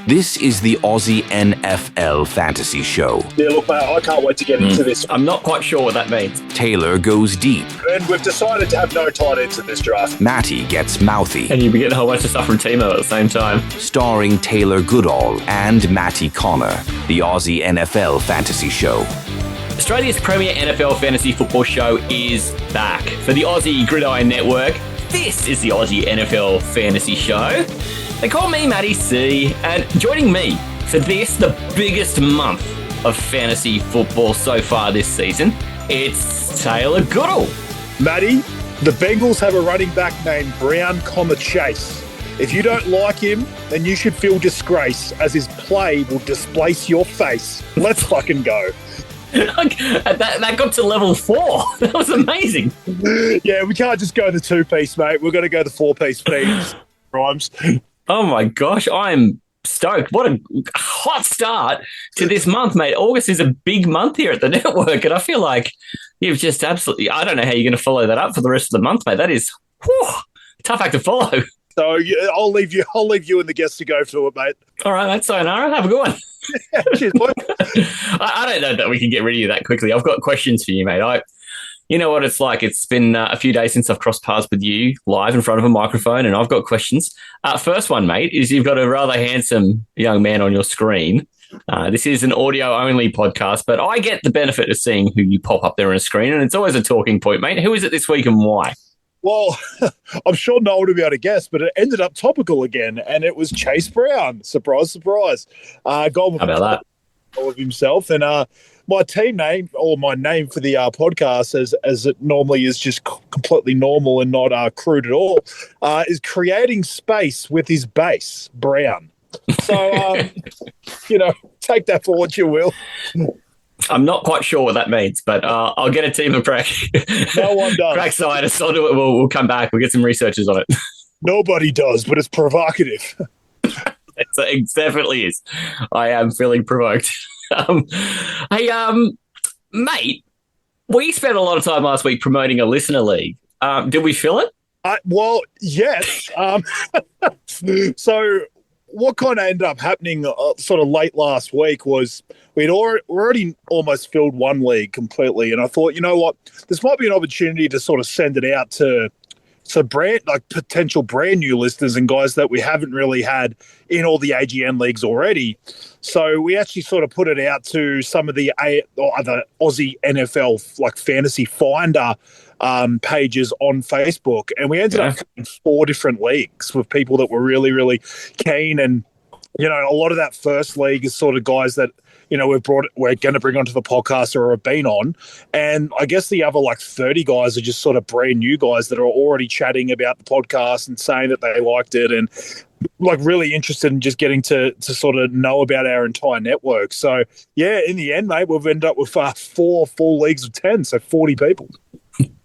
This is the Aussie NFL Fantasy Show. Yeah, look, mate, I can't wait to get into this. I'm not quite sure what that means. Taylor goes deep. And we've decided to have no tight ends in this draft. Matty gets mouthy. And you'll be getting a whole bunch of stuff from Timo at the same time. Starring Taylor Goodall and Matty Connor. The Aussie NFL Fantasy Show. Australia's premier NFL fantasy football show is back. For the Aussie Gridiron Network, this is the Aussie NFL Fantasy Show. They call me Matty C, and joining me for this, the biggest month of fantasy football so far this season, it's Taylor Goodall. Matty, the Bengals have a running back named Brown, Chase. If you don't like him, then you should feel disgrace, as his play will displace your face. Let's fucking go. That got to level 4. That was amazing. Yeah, we can't just go the 2-piece, mate. We're going to go the 4-piece piece. Rhymes. Oh my gosh, I'm stoked. What a hot start to this month, mate. August is a big month here at the network, and I feel like you've just absolutely, I don't know how you're going to follow that up for the rest of the month, mate. That is a tough act to follow. So I'll leave you and the guests to go through it, mate. All right, mate. Sayonara. Have a good one. Cheers, boy. I don't know that we can get rid of you that quickly. I've got questions for you, mate. You know what it's like. It's been a few days since I've crossed paths with you live in front of a microphone, and I've got questions. First one, mate, is you've got a rather handsome young man on your screen. This is an audio-only podcast, but I get the benefit of seeing who you pop up there on a screen, and it's always a talking point, mate. Who is it this week and why? Well, I'm sure no one will be able to guess, but it ended up topical again, and it was Chase Brown. Surprise, surprise. How about that? Of himself, and my team name, or my name for the podcast, as it normally is just completely normal and not crude at all, is creating space with his base, Brown. So, take that for what you will. I'm not quite sure what that means, but I'll get a team of crack. No one does. Crack scientists. I'll do it. We'll come back. We'll get some researchers on it. Nobody does, but it's provocative. It definitely is. I am feeling provoked. Mate, we spent a lot of time last week promoting a listener league. Did we fill it? Well, yes. So what kind of ended up happening sort of late last week was we'd already almost filled one league completely. And I thought, you know what, this might be an opportunity to sort of send it out to potential brand new listeners and guys that we haven't really had in all the AGN leagues already. So we actually sort of put it out to some of the other Aussie NFL like fantasy finder pages on Facebook, and we ended up in 4 different leagues with people that were really, really keen. And a lot of that first league is sort of guys that we're going to bring onto the podcast or have been on. And I guess the other 30 guys are just sort of brand new guys that are already chatting about the podcast and saying that they liked it and really interested in just getting to sort of know about our entire network. So yeah, in the end, mate, we've ended up with 4 full leagues of 10, so 40 people.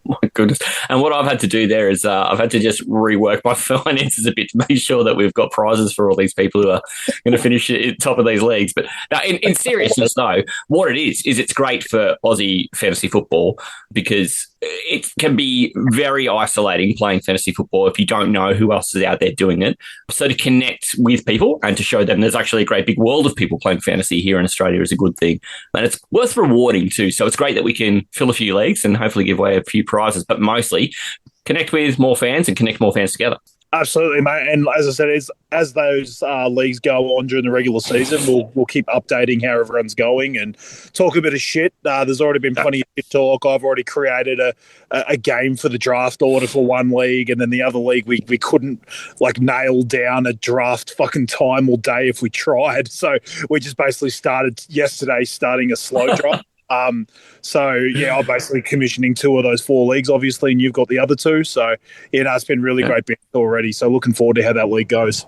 My goodness. And what I've had to do there is I've had to just rework my finances a bit to make sure that we've got prizes for all these people who are going to finish at top of these leagues. But now, in seriousness, though, what it is it's great for Aussie fantasy football because it can be very isolating playing fantasy football if you don't know who else is out there doing it. So to connect with people and to show them there's actually a great big world of people playing fantasy here in Australia is a good thing. And it's worth rewarding too. So it's great that we can fill a few leagues and hopefully give away a few prizes, but mostly connect with more fans and connect more fans together. Absolutely, mate. And as I said, as those leagues go on during the regular season, we'll keep updating how everyone's going and talk a bit of shit. There's already been plenty of shit talk. I've already created a game for the draft order for one league, and then the other league we couldn't nail down a draft fucking time or day if we tried. So we just basically starting a slow draft. So yeah, I'm basically commissioning 2 of those 4 leagues, obviously, and you've got the other 2. So it's been really great business already. So looking forward to how that league goes.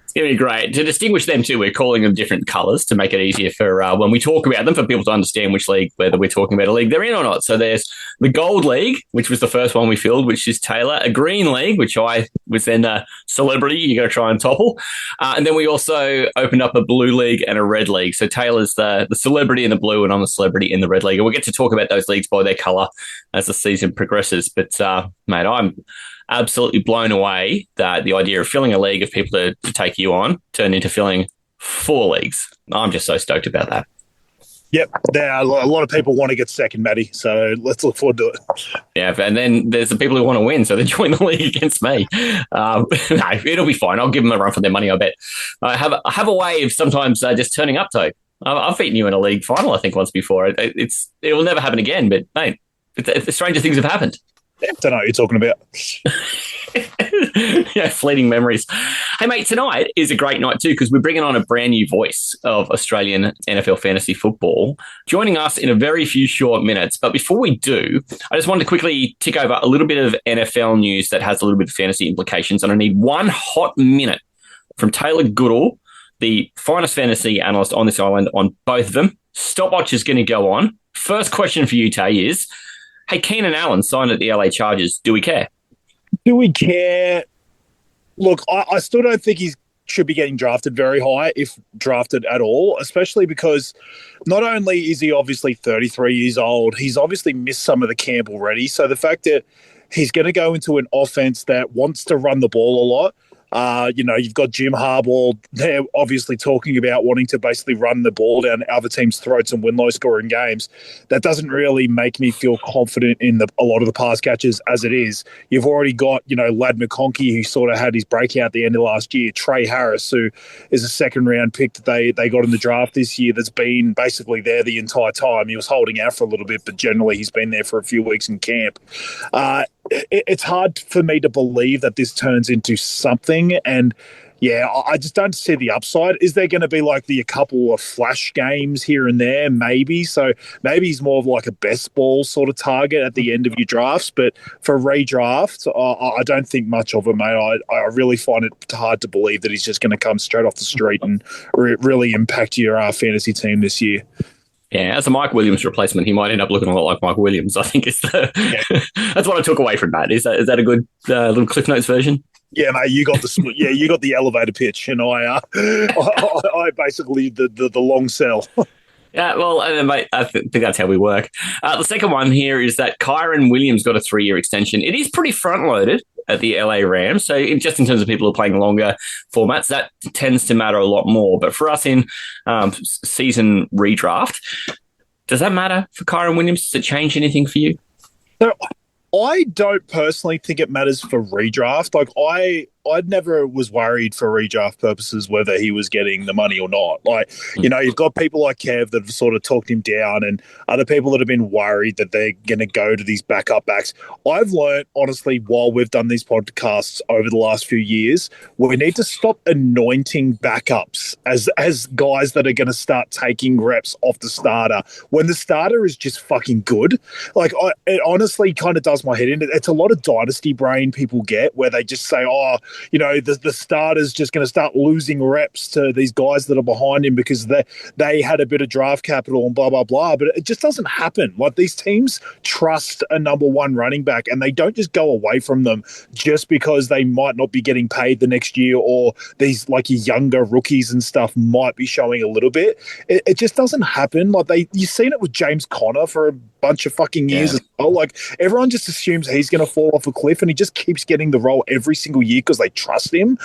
It's going to be great. To distinguish them too, we're calling them different colours to make it easier for when we talk about them, for people to understand which league, whether we're talking about a league they're in or not. So there's the Gold League, which was the first one we filled, which is Taylor. A Green League, which I was then a celebrity you're going to try and topple. And then we also opened up a Blue League and a Red League. So Taylor's the celebrity in the blue and I'm the celebrity in the Red League. And we'll get to talk about those leagues by their colour as the season progresses. But, mate, I'm absolutely blown away that the idea of filling a league of people to take you on turned into filling 4 leagues. I'm just so stoked about that. Yep, there are a lot of people want to get second, Matty, so let's look forward to it. Yeah, and then there's the people who want to win, so they join the league against me. No, it'll be fine. I'll give them a run for their money, I bet. I have a way of sometimes just turning up, though. I've beaten you in a league final, I think, once before. It will never happen again, but, mate, the stranger things have happened. I don't know what you're talking about. Yeah, fleeting memories. Hey, mate, tonight is a great night too because we're bringing on a brand new voice of Australian NFL fantasy football, joining us in a very few short minutes. But before we do, I just wanted to quickly tick over a little bit of NFL news that has a little bit of fantasy implications. And I need 1 hot minute from Taylor Goodall, the finest fantasy analyst on this island, on both of them. Stopwatch is going to go on. First question for you, Tay, is, hey, Keenan Allen signed at the LA Chargers. Do we care? Do we care? Look, I still don't think he should be getting drafted very high, if drafted at all, especially because not only is he obviously 33 years old, he's obviously missed some of the camp already. So the fact that he's going to go into an offense that wants to run the ball a lot, you've got Jim Harbaugh. They're obviously talking about wanting to basically run the ball down other teams' throats and win low-scoring games. That doesn't really make me feel confident in a lot of the pass catches as it is. You've already got, Lad McConkey, who sort of had his breakout at the end of last year. Trey Harris, who is a second-round pick that they got in the draft this year that's been basically there the entire time. He was holding out for a little bit, but generally he's been there for a few weeks in camp. It's hard for me to believe that this turns into something. And yeah, I just don't see the upside. Is there going to be like a couple of flash games here and there? Maybe. So maybe he's more of like a best ball sort of target at the end of your drafts. But for redraft, I don't think much of him, mate. I really find it hard to believe that he's just going to come straight off the street and really impact your fantasy team this year. Yeah, as a Mike Williams replacement, he might end up looking a lot like Mike Williams. I think that's what I took away from that. Is that a good little Cliff Notes version? Yeah, mate, you got the elevator pitch, and I basically the long sell. Yeah, well, mate, I think that's how we work. The second one here is that Kyron Williams got a 3-year extension. It is pretty front-loaded at the LA Rams, so just in terms of people who are playing longer formats, that tends to matter a lot more. But for us in season redraft, does that matter for Kyron Williams? Does it change anything for you? So I don't personally think it matters for redraft. Like I never was worried for redraft purposes whether he was getting the money or not. Like, you've got people like Kev that have sort of talked him down and other people that have been worried that they're going to go to these backup backs. I've learned, honestly, while we've done these podcasts over the last few years, we need to stop anointing backups as guys that are going to start taking reps off the starter when the starter is just fucking good. Like, it honestly kind of does my head in. It's a lot of dynasty brain people get where they just say, the starter's just going to start losing reps to these guys that are behind him because they had a bit of draft capital and blah, blah, blah. But it just doesn't happen. Like, these teams trust a number one running back and they don't just go away from them just because they might not be getting paid the next year or these like your younger rookies and stuff might be showing a little bit. It just doesn't happen. Like you've seen it with James Conner for a bunch of fucking years as well. Like, everyone just assumes he's going to fall off a cliff and he just keeps getting the role every single year because they trust him.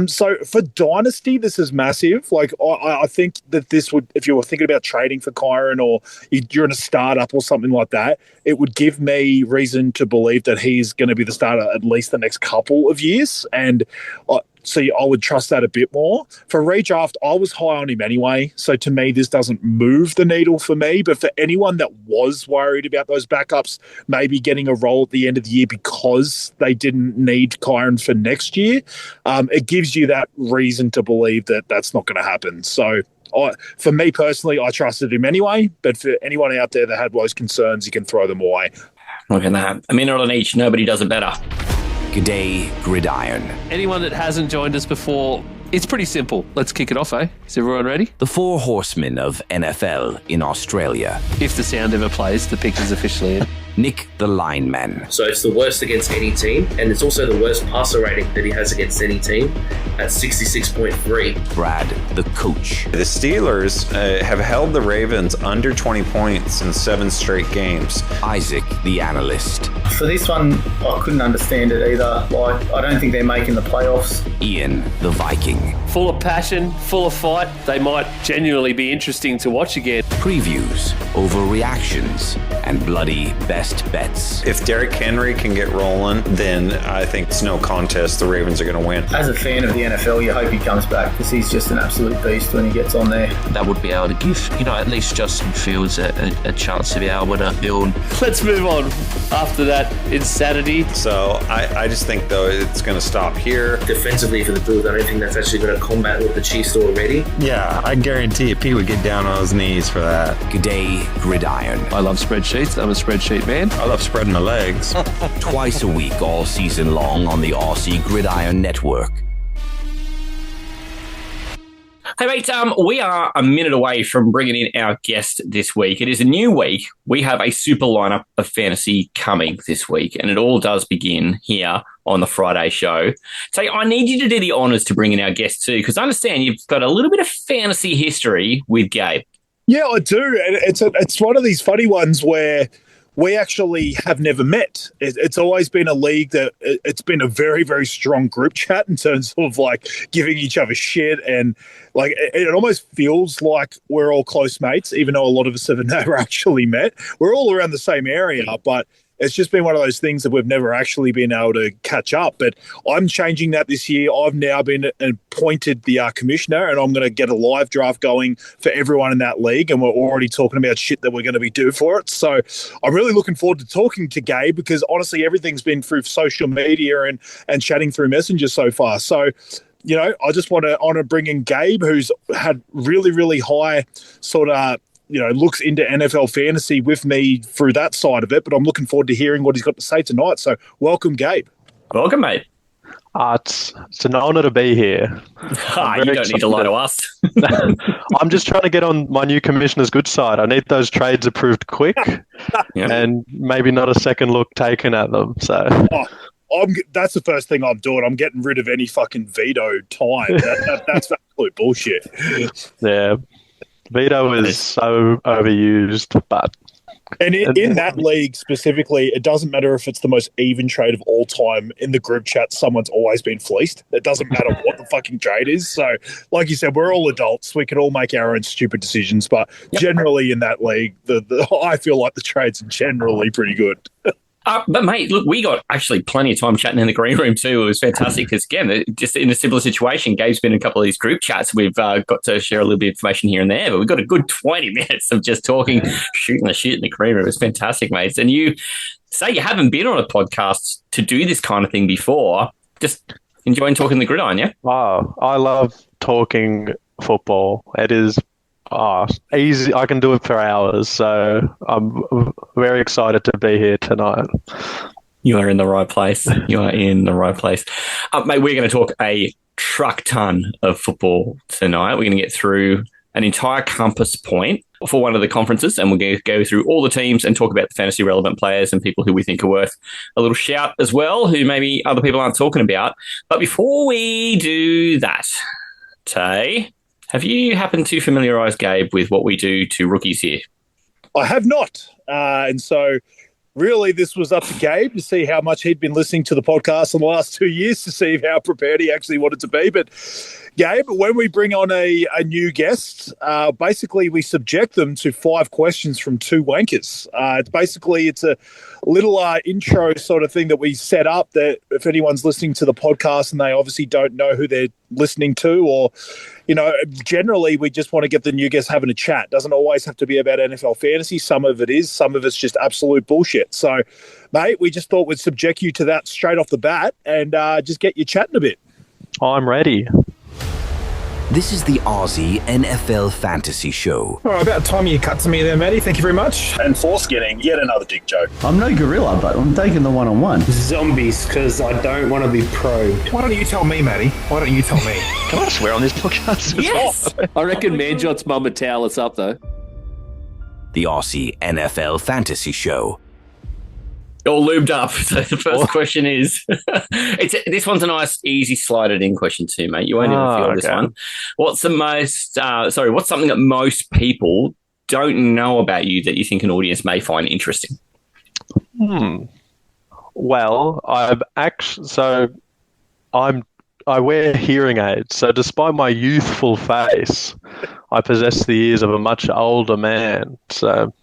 So for Dynasty, this is massive. Like, I think that this would, if you were thinking about trading for Kyron or you're in a startup or something like that, it would give me reason to believe that he's going to be the starter at least the next couple of years. And so I would trust that a bit more. For redraft, I was high on him anyway. So to me, this doesn't move the needle for me. But for anyone that was worried about those backups maybe getting a role at the end of the year because they didn't need Kyron for next year, it gives you that reason to believe that that's not going to happen. So for me personally, I trusted him anyway. But for anyone out there that had those concerns, you can throw them away. Look at that. A minute on each. Nobody does it better. G'day, Gridiron. Anyone that hasn't joined us before, it's pretty simple. Let's kick it off, eh? Is everyone ready? The 4 horsemen of NFL in Australia. If the sound ever plays, the pick is officially in. Nick the lineman. So it's the worst against any team, and it's also the worst passer rating that he has against any team at 66.3. Brad the coach. The Steelers have held the Ravens under 20 points in 7 straight games. Isaac the analyst. For this one, I couldn't understand it either. Like, I don't think they're making the playoffs. Ian the Viking. Full of passion, full of fight. They might genuinely be interesting to watch again. Previews, overreactions, and bloody best bets. If Derrick Henry can get rolling, then I think it's no contest. The Ravens are going to win. As a fan of the NFL, you hope he comes back because he's just an absolute beast when he gets on there. That would be able to give, at least Justin Fields a chance to be able to build. Let's move on. After that insanity. So I just think, though, it's going to stop here. Defensively for the Bills, I don't think that's actually going to combat what the Chiefs do already. Yeah, I guarantee you, Pete would get down on his knees for that. G'day, Gridiron. I love spreadsheets. I'm a spreadsheet man. I love spreading my legs. Twice a week, all season long on the Aussie Gridiron Network. Hey, mate, we are a minute away from bringing in our guest this week. It is a new week. We have a super lineup of fantasy coming this week, and it all does begin here on the Friday show. So I need you to do the honours to bring in our guest too, because I understand you've got a little bit of fantasy history with Gabe. Yeah, I do. And it's one of these funny ones where we actually have never met. It's always been a league that it's been a very, very strong group chat in terms of like giving each other shit. And like it almost feels like we're all close mates, even though a lot of us have never actually met. We're all around the same area, but it's just been one of those things that we've never actually been able to catch up. But I'm changing that this year. I've now been appointed the commissioner, and I'm going to get a live draft going for everyone in that league. And we're already talking about shit that we're going to be doing for it. So I'm really looking forward to talking to Gabe because honestly, everything's been through social media and chatting through Messenger so far. So, I just want to honor bringing Gabe, who's had really, really high sort of looks into NFL fantasy with me through that side of it, but I'm looking forward to hearing what he's got to say tonight. So welcome, Gabe. Welcome, mate. It's an honour to be here. You don't need to lie to us. I'm just trying to get on my new commissioner's good side. I need those trades approved quick and maybe not a second look taken at them. So that's the first thing I'm doing. I'm getting rid of any fucking veto time. That's absolute bullshit. Yeah. Veto is so overused, but... And in that league specifically, it doesn't matter if it's the most even trade of all time. In the group chat, someone's always been fleeced. It doesn't matter what the fucking trade is. So, like you said, we're all adults. We can all make our own stupid decisions. But generally in that league, I feel like the trades are generally pretty good. But, mate, look, we got actually plenty of time chatting in the green room too. It was fantastic because, again, just in a similar situation, Gabe's been in a couple of these group chats. We've got to share a little bit of information here and there, but we've got a good 20 minutes of just talking, shooting the shit in the green room. It was fantastic, mates. And you say you haven't been on a podcast to do this kind of thing before. Just enjoying talking the gridiron, yeah? Wow, I love talking football. It is easy. I can do it for hours, so I'm very excited to be here tonight. You are in the right place. You are in the right place. Mate, we're going to talk a truck ton of football tonight. We're going to get through an entire compass point for one of the conferences, and we're going to go through all the teams and talk about the fantasy relevant players and people who we think are worth a little shout as well, who maybe other people aren't talking about. But before we do that, Tay, have you happened to familiarise Gabe with what we do to rookies here? I have not. And so really this was up to Gabe to see how much he'd been listening to the podcast in the last 2 years to see how prepared he actually wanted to be. But Gabe, when we bring on a new guest, basically we subject them to 5 questions from 2 wankers. It's a little intro sort of thing that we set up that if anyone's listening to the podcast and they obviously don't know who they're listening to, or, generally we just want to get the new guests having a chat. Doesn't always have to be about NFL fantasy. Some of it is, some of it's just absolute bullshit. So, mate, we just thought we'd subject you to that straight off the bat and just get you chatting a bit. I'm ready. This is the Aussie NFL Fantasy Show. All right, about time you cut to me there, Matty. Thank you very much. And foreskinning, yet another dick joke. I'm no gorilla, but I'm taking the one-on-one. Zombies, because I don't want to be probed. Why don't you tell me, Matty? Why don't you tell me? Can I swear on this podcast? Yes! I reckon Manjot's mum would towel us up, though. The Aussie NFL Fantasy Show. All lubed up. So the first question is, this one's a nice, easy slided in question too, mate. You won't even feel this one. What's something that most people don't know about you that you think an audience may find interesting? Well, I wear hearing aids, so despite my youthful face, I possess the ears of a much older man. So,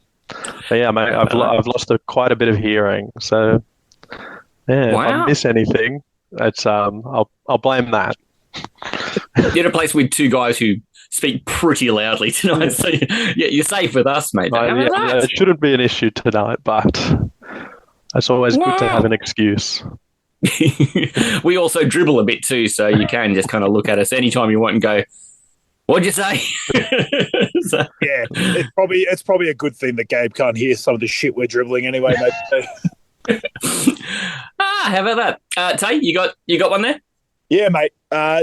yeah, mate, I've lost quite a bit of hearing. So, yeah, if I miss anything, it's I'll blame that. You're in a place with two guys who speak pretty loudly tonight, so you're safe with us, mate. It shouldn't be an issue tonight, but it's always good to have an excuse. We also dribble a bit too, so you can just kind of look at us anytime you want and go, "What'd you say?" So. Yeah, it's probably a good thing that Gabe can't hear some of the shit we're dribbling anyway, mate. How about that, Tay? You got one there? Yeah, mate.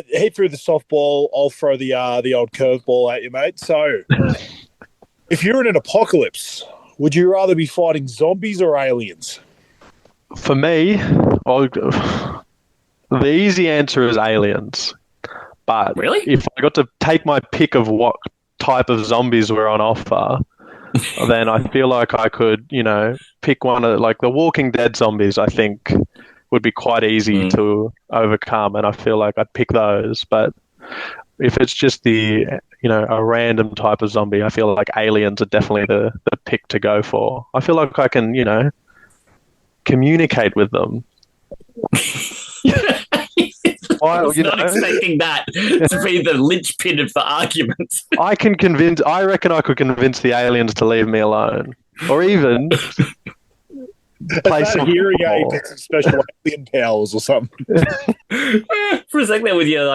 He threw the softball. I'll throw the old curveball at you, mate. So, if you're in an apocalypse, would you rather be fighting zombies or aliens? For me, the easy answer is aliens. But really, if I got to take my pick of what type of zombies were on offer, then I feel like I could, pick one of like the Walking Dead zombies. I think would be quite easy to overcome, and I feel like I'd pick those. But if it's just a random type of zombie, I feel like aliens are definitely the pick to go for. I feel like I can, communicate with them. I was not expecting that to be the linchpin of the argument. I reckon I could convince the aliens to leave me alone. Or even play some hearing aid gets some special alien powers or something. For a second there with you, I'm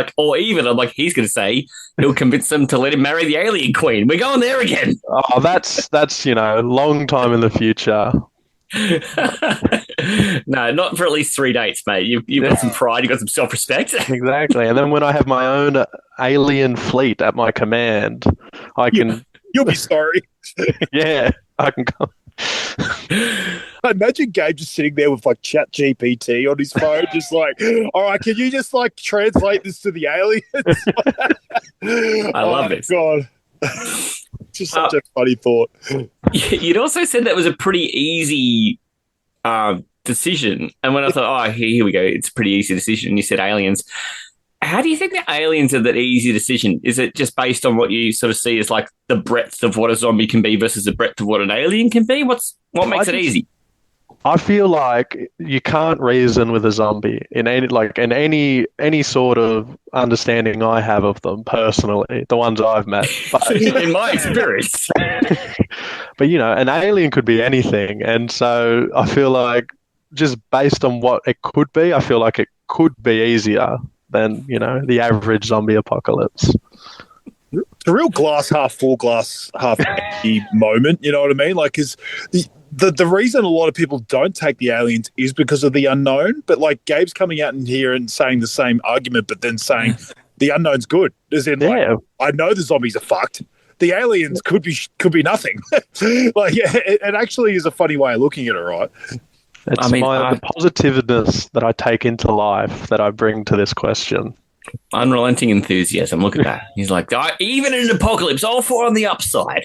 like, he's going to say he'll convince them to let him marry the alien queen. We're going there again. Oh, that's long time in the future. No, not for at least 3 dates, mate. You've got some pride, you've got some self-respect. Exactly. And then when I have my own alien fleet at my command, I can... You'll be sorry. Yeah, I can come. I imagine Gabe just sitting there with Chat GPT on his phone, just all right, can you just translate this to the aliens? I love this. God. Just such a funny thought. You'd also said that was a pretty easy decision. And when I thought, here we go, it's a pretty easy decision, and you said aliens. How do you think the aliens are that easy decision? Is it just based on what you sort of see as the breadth of what a zombie can be versus the breadth of what an alien can be? What makes it easy? I feel like you can't reason with a zombie in any sort of understanding I have of them personally, the ones I've met. But, in my experience. But an alien could be anything, and so I feel like just based on what it could be, I feel like it could be easier than the average zombie apocalypse. It's a real glass half full, glass half empty moment. You know what I mean? Because the reason a lot of people don't take the aliens is because of the unknown. But Gabe's coming out in here and saying the same argument, but then saying the unknown's good. As in, I know the zombies are fucked. The aliens could be nothing. It actually is a funny way of looking at it, right? It's the positiveness that I take into life that I bring to this question. Unrelenting enthusiasm. Look at that. He's like, even in an apocalypse, all four on the upside.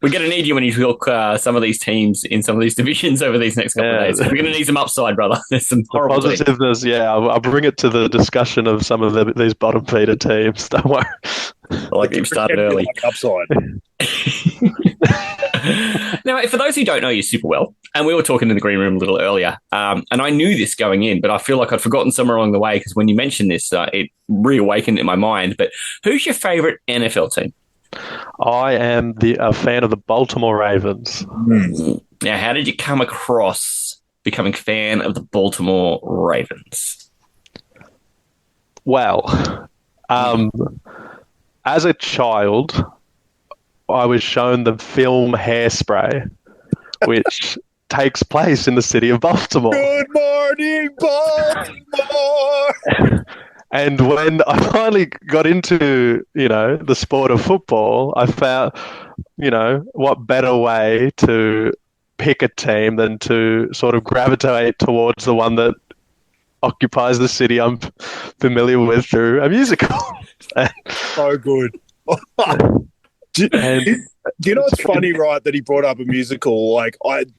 We're going to need you when you look some of these teams in some of these divisions over these next couple of days. We're going to need some upside, brother. There's some horrible positiveness. Teams. Yeah, I'll bring it to the discussion of some of these bottom feeder teams. Don't worry. I like you've started early. Upside. Now, for those who don't know you super well, and we were talking in the green room a little earlier, and I knew this going in, but I feel like I'd forgotten somewhere along the way because when you mentioned this, it reawakened in my mind. But who's your favourite NFL team? I am a fan of the Baltimore Ravens. Now, how did you come across becoming a fan of the Baltimore Ravens? Well, as a child, I was shown the film Hairspray, which takes place in the city of Baltimore. Good morning, Baltimore! And when I finally got into, the sport of football, I found, what better way to pick a team than to sort of gravitate towards the one that occupies the city I'm familiar with through a musical. So good. Do you know what's funny, right, that he brought up a musical?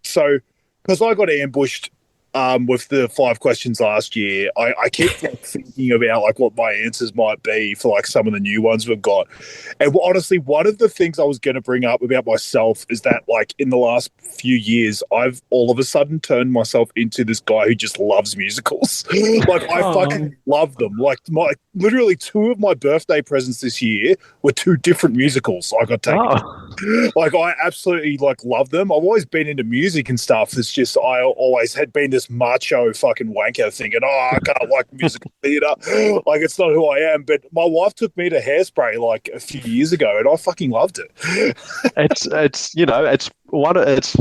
Because I got ambushed with the 5 questions last year, I keep thinking about what my answers might be for some of the new ones we've got. And honestly, one of the things I was going to bring up about myself is that in the last few years, I've all of a sudden turned myself into this guy who just loves musicals. I fucking love them. Literally 2 of my birthday presents this year were 2 different musicals I got taken. I absolutely love them. I've always been into music and stuff. It's just I always had been this macho fucking wanker thinking, I can't like musical theatre. It's not who I am. But my wife took me to Hairspray a few years ago, and I fucking loved it. It's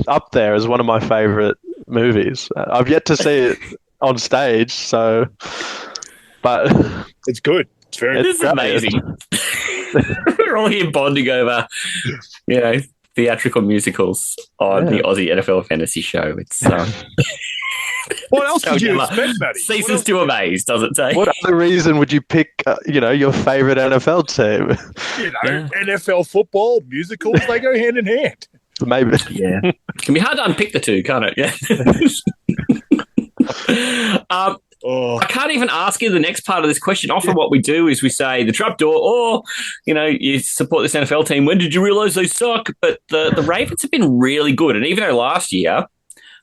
up there as one of my favourite movies. I've yet to see it on stage, but it's good. It's very. This is amazing. We're all here bonding over, theatrical musicals on the Aussie NFL Fantasy Show. It's what else did you expect, Matty? Ceases to amaze, does it say? What other reason would you pick, your favourite NFL team? NFL football, musicals, they go hand in hand. Maybe. Yeah. It can be hard to unpick the two, can't it? Yeah. I can't even ask you the next part of this question. Often what we do is we say the trapdoor, or, you support this NFL team. When did you realise they suck? But the Ravens have been really good. And even though last year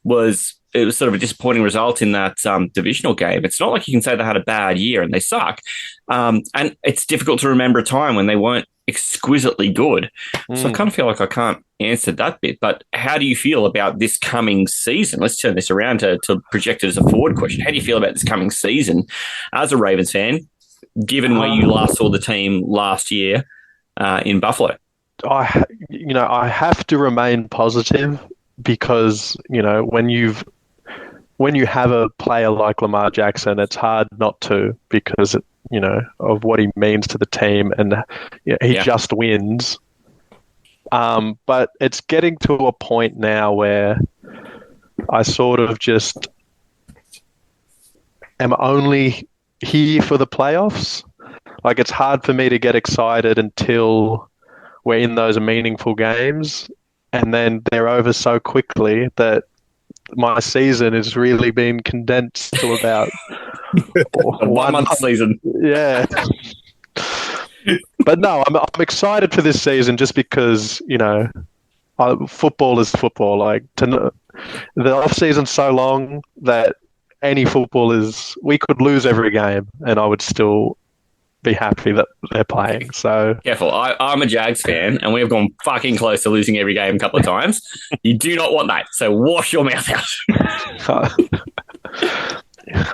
it was sort of a disappointing result in that divisional game, it's not like you can say they had a bad year and they suck. And it's difficult to remember a time when they weren't exquisitely good. So I kind of feel like I can't answer that bit. But how do you feel about this coming season? Let's turn this around to project it as a forward question. How do you feel about this coming season as a Ravens fan, given where you last saw the team last year in Buffalo? I have to remain positive because, when you have a player like Lamar Jackson, it's hard not to because, of what he means to the team, and he just wins. But it's getting to a point now where I sort of just am only here for the playoffs. It's hard for me to get excited until we're in those meaningful games, and then they're over so quickly that my season has really been condensed to about a 1 month season. Yeah. But no, I'm excited for this season just because, football is football. The off season's so long that any football we could lose every game and I would still be happy that they're playing. So careful. I'm a Jags fan, and we have gone fucking close to losing every game a couple of times. You do not want that. So wash your mouth out.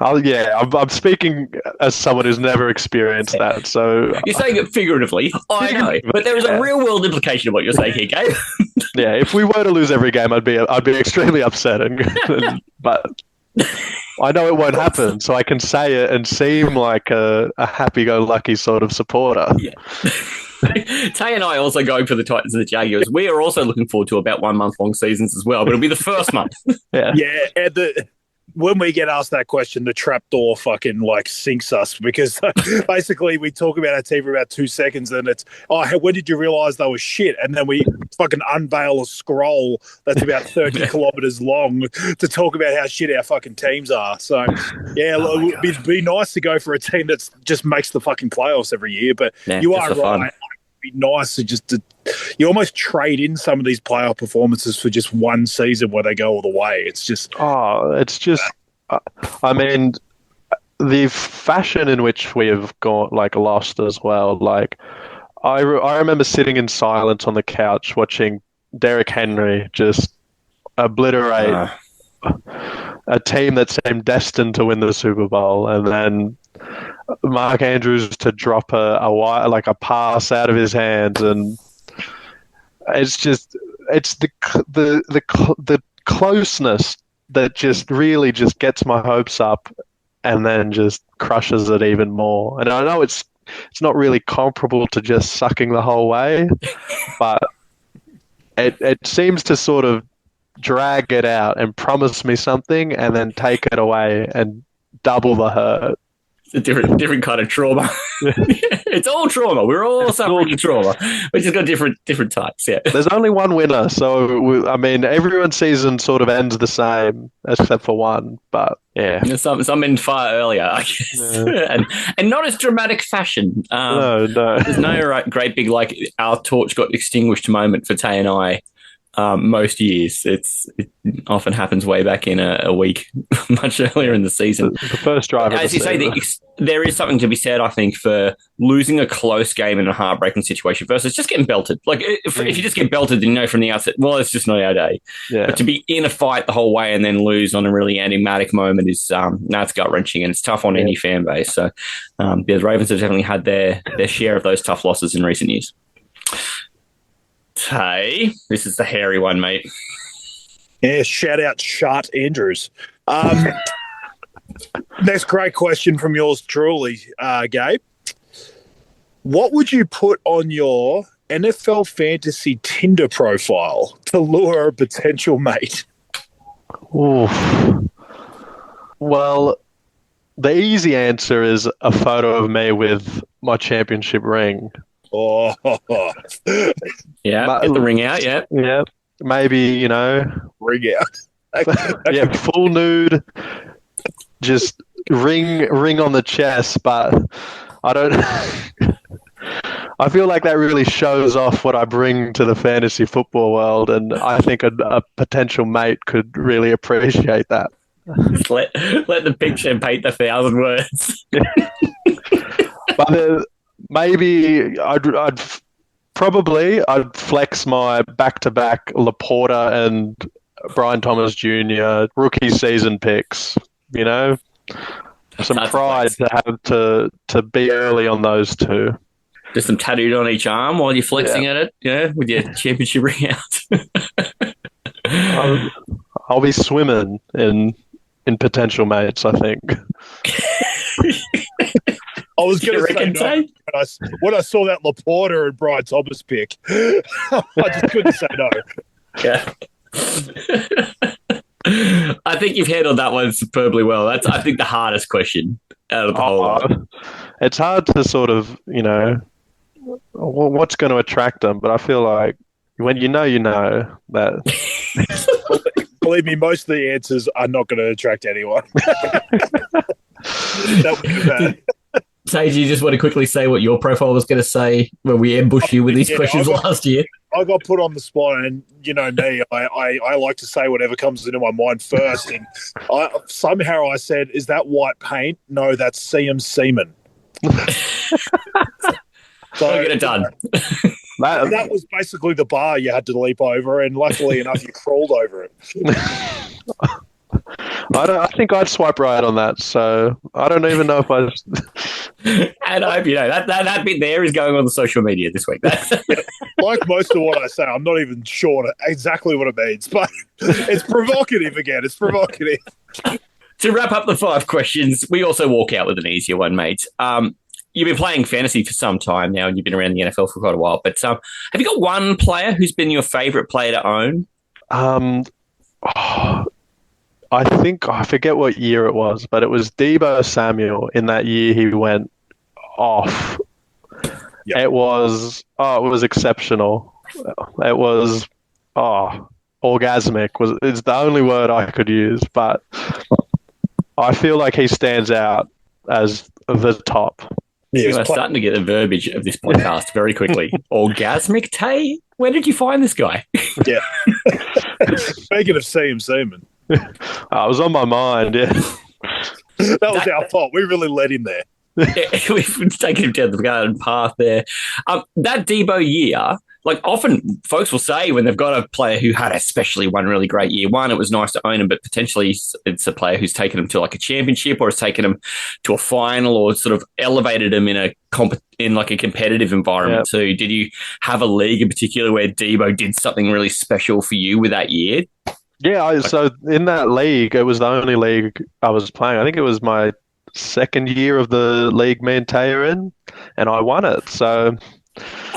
I'm speaking as someone who's never experienced that. So you're saying it figuratively. I know, but there is a real world implication of what you're saying here, Gabe. Yeah, if we were to lose every game, I'd be extremely upset. But I know it won't happen, so I can say it and seem like a happy-go-lucky sort of supporter. Yeah. Tay and I are also going for the Titans and the Jaguars. We are also looking forward to about 1 month long seasons as well, but it'll be the first month. Yeah, and when we get asked that question, the trapdoor fucking sinks us because basically we talk about our team for about 2 seconds and it's, when did you realise they were shit? And then we fucking unveil a scroll that's about 30 kilometres long to talk about how shit our fucking teams are. So, it'd be nice to go for a team that just makes the fucking playoffs every year. But you are right. It'd be nice you almost trade in some of these playoff performances for just one season where they go all the way. It's just... I mean, the fashion in which we have lost as well. I remember sitting in silence on the couch watching Derrick Henry just obliterate a team that seemed destined to win the Super Bowl, and then Mark Andrews to drop a pass out of his hands, and it's the closeness that just really just gets my hopes up and then just crushes it even more. And I know it's not really comparable to just sucking the whole way, but it seems to sort of drag it out and promise me something and then take it away and double the hurt. It's a different kind of trauma. It's all trauma. We're all suffering trauma. We just got different types. Yeah. There's only one winner, so everyone's season sort of ends the same except for one. But yeah, some end far earlier, I guess, and not as dramatic fashion. No. There's no great big our torch got extinguished moment for Tay and I. Most years, it often happens way back in a week, much earlier in the season. The first drive, as you say, there is something to be said, I think, for losing a close game in a heartbreaking situation versus just getting belted. Like if you just get belted, then you know from the outset, well, it's just not our day. Yeah. But to be in a fight the whole way and then lose on a really enigmatic moment is that's gut wrenching, and it's tough on any fan base. So the Ravens have definitely had their share of those tough losses in recent years. Hey, this is the hairy one, mate. Yeah, shout out Shart Andrews. Next great question from yours truly, Gabe. What would you put on your NFL fantasy Tinder profile to lure a potential mate? Ooh. Well, the easy answer is a photo of me with my championship ring. Oh, yeah, get the ring out, yeah. Yeah, maybe, ring out. Yeah, full nude, just ring on the chest, but I don't... I feel like that really shows off what I bring to the fantasy football world, and I think a potential mate could really appreciate that. Just let the picture paint 1,000 words. But maybe I'd flex my back-to-back Laporta and Brian Thomas Jr. rookie season picks. Some pride to have to be early on those two. Just some tattooed on each arm while you're flexing at it, with your championship ring out. I'll be swimming in potential mates, I think. I was going to say no. When I saw that Laporta and Brian Thomas pick, I just couldn't say no. Yeah. I think you've handled that one superbly well. That's, I think, the hardest question out of the whole lot. It's hard to sort of, what's going to attract them, but I feel like when you know that. Believe me, most of the answers are not going to attract anyone. That would be bad. Sage, you just want to quickly say what your profile was going to say when we ambushed you with these questions last year? I got put on the spot, and you know me, I like to say whatever comes into my mind first. And somehow I said, "Is that white paint?" No, that's CM Seaman. So I'll get it done. That was basically the bar you had to leap over, and luckily enough, you crawled over it. I think I'd swipe right on that, so I don't even know if I. And I hope that bit there is going on the social media this week. Like most of what I say, I'm not even sure exactly what it means, but it's provocative again. It's provocative. To wrap up the 5 questions, we also walk out with an easier one, mate. You've been playing fantasy for some time now, and you've been around the NFL for quite a while. But have you got one player who's been your favourite player to own? I think I forget what year it was, but it was Deebo Samuel. In that year, he went off. Yep. It was exceptional. It was orgasmic. It's the only word I could use, but I feel like he stands out as the top. Yeah, we're starting to get the verbiage of this podcast very quickly. Orgasmic Tay? Where did you find this guy? Yeah. Speaking of CM Seaman. I was on my mind, yeah. That was our fault. We really let him there. Yeah, we've taken him down the garden path there. That Deebo year, like often folks will say when they've got a player who had especially one really great year, one, it was nice to own him, but potentially it's a player who's taken him to like a championship or has taken him to a final or sort of elevated him in a competitive environment too. Did you have a league in particular where Deebo did something really special for you with that year? Yeah, so in that league, it was the only league I was playing. I think it was my second year of the league me and Tay are in, and I won it. So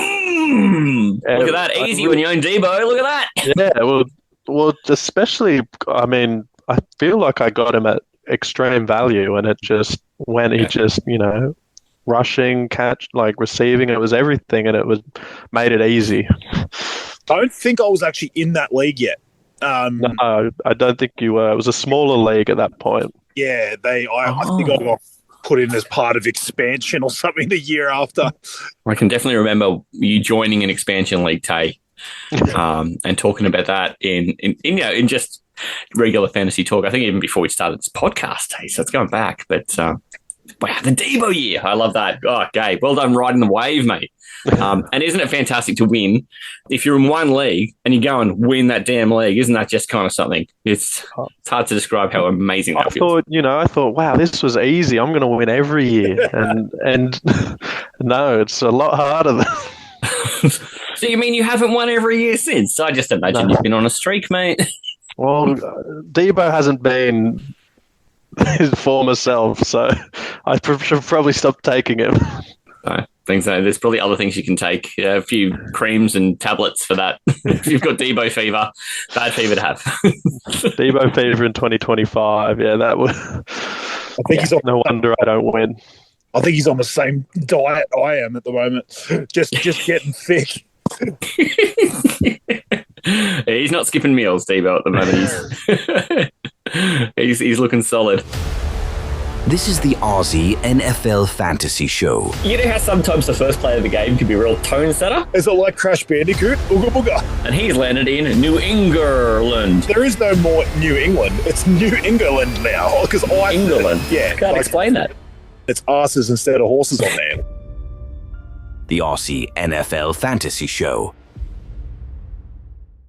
look at that. Easy when you own Deebo. Look at that. Yeah, well, Well, especially, I mean, I feel like I got him at extreme value, and it just when he just rushing, catch, like receiving, it was everything, and made it easy. I don't think I was actually in that league yet. No, I don't think you were. It was a smaller league at that point. Yeah, I think I got put in as part of expansion or something the year after. I can definitely remember you joining an expansion league, Tay, and talking about that in just regular fantasy talk. I think even before we started this podcast, Tay, so it's going back. But wow, the Debo year, I love that. Oh, Gabe, well done riding the wave, mate. And isn't it fantastic to win? If you're in one league and you go and win that damn league, isn't that just kind of something? It's hard to describe how amazing that feels. I thought, wow, this was easy. I'm going to win every year, and no, it's a lot harder. So you mean you haven't won every year since? I just imagine you've been on a streak, mate. Well, Debo hasn't been his former self, so I should probably stop taking him. I think so. There's probably other things you can take. A few creams and tablets for that. If you've got Debo fever, bad fever to have. Debo fever in 2025. Yeah, that would. I think he's on. No wonder I don't win. I think he's on the same diet I am at the moment. Just getting thick. He's not skipping meals, Debo, at the moment. He's looking solid. This is the Aussie NFL Fantasy Show. You know how sometimes the first player of the game can be a real tone setter? Is it like Crash Bandicoot? Ooga booga. And he's landed in New England. There is no more New England. It's New England now. Because England? Yeah. Can't explain that. It's asses instead of horses on there. The Aussie NFL Fantasy Show.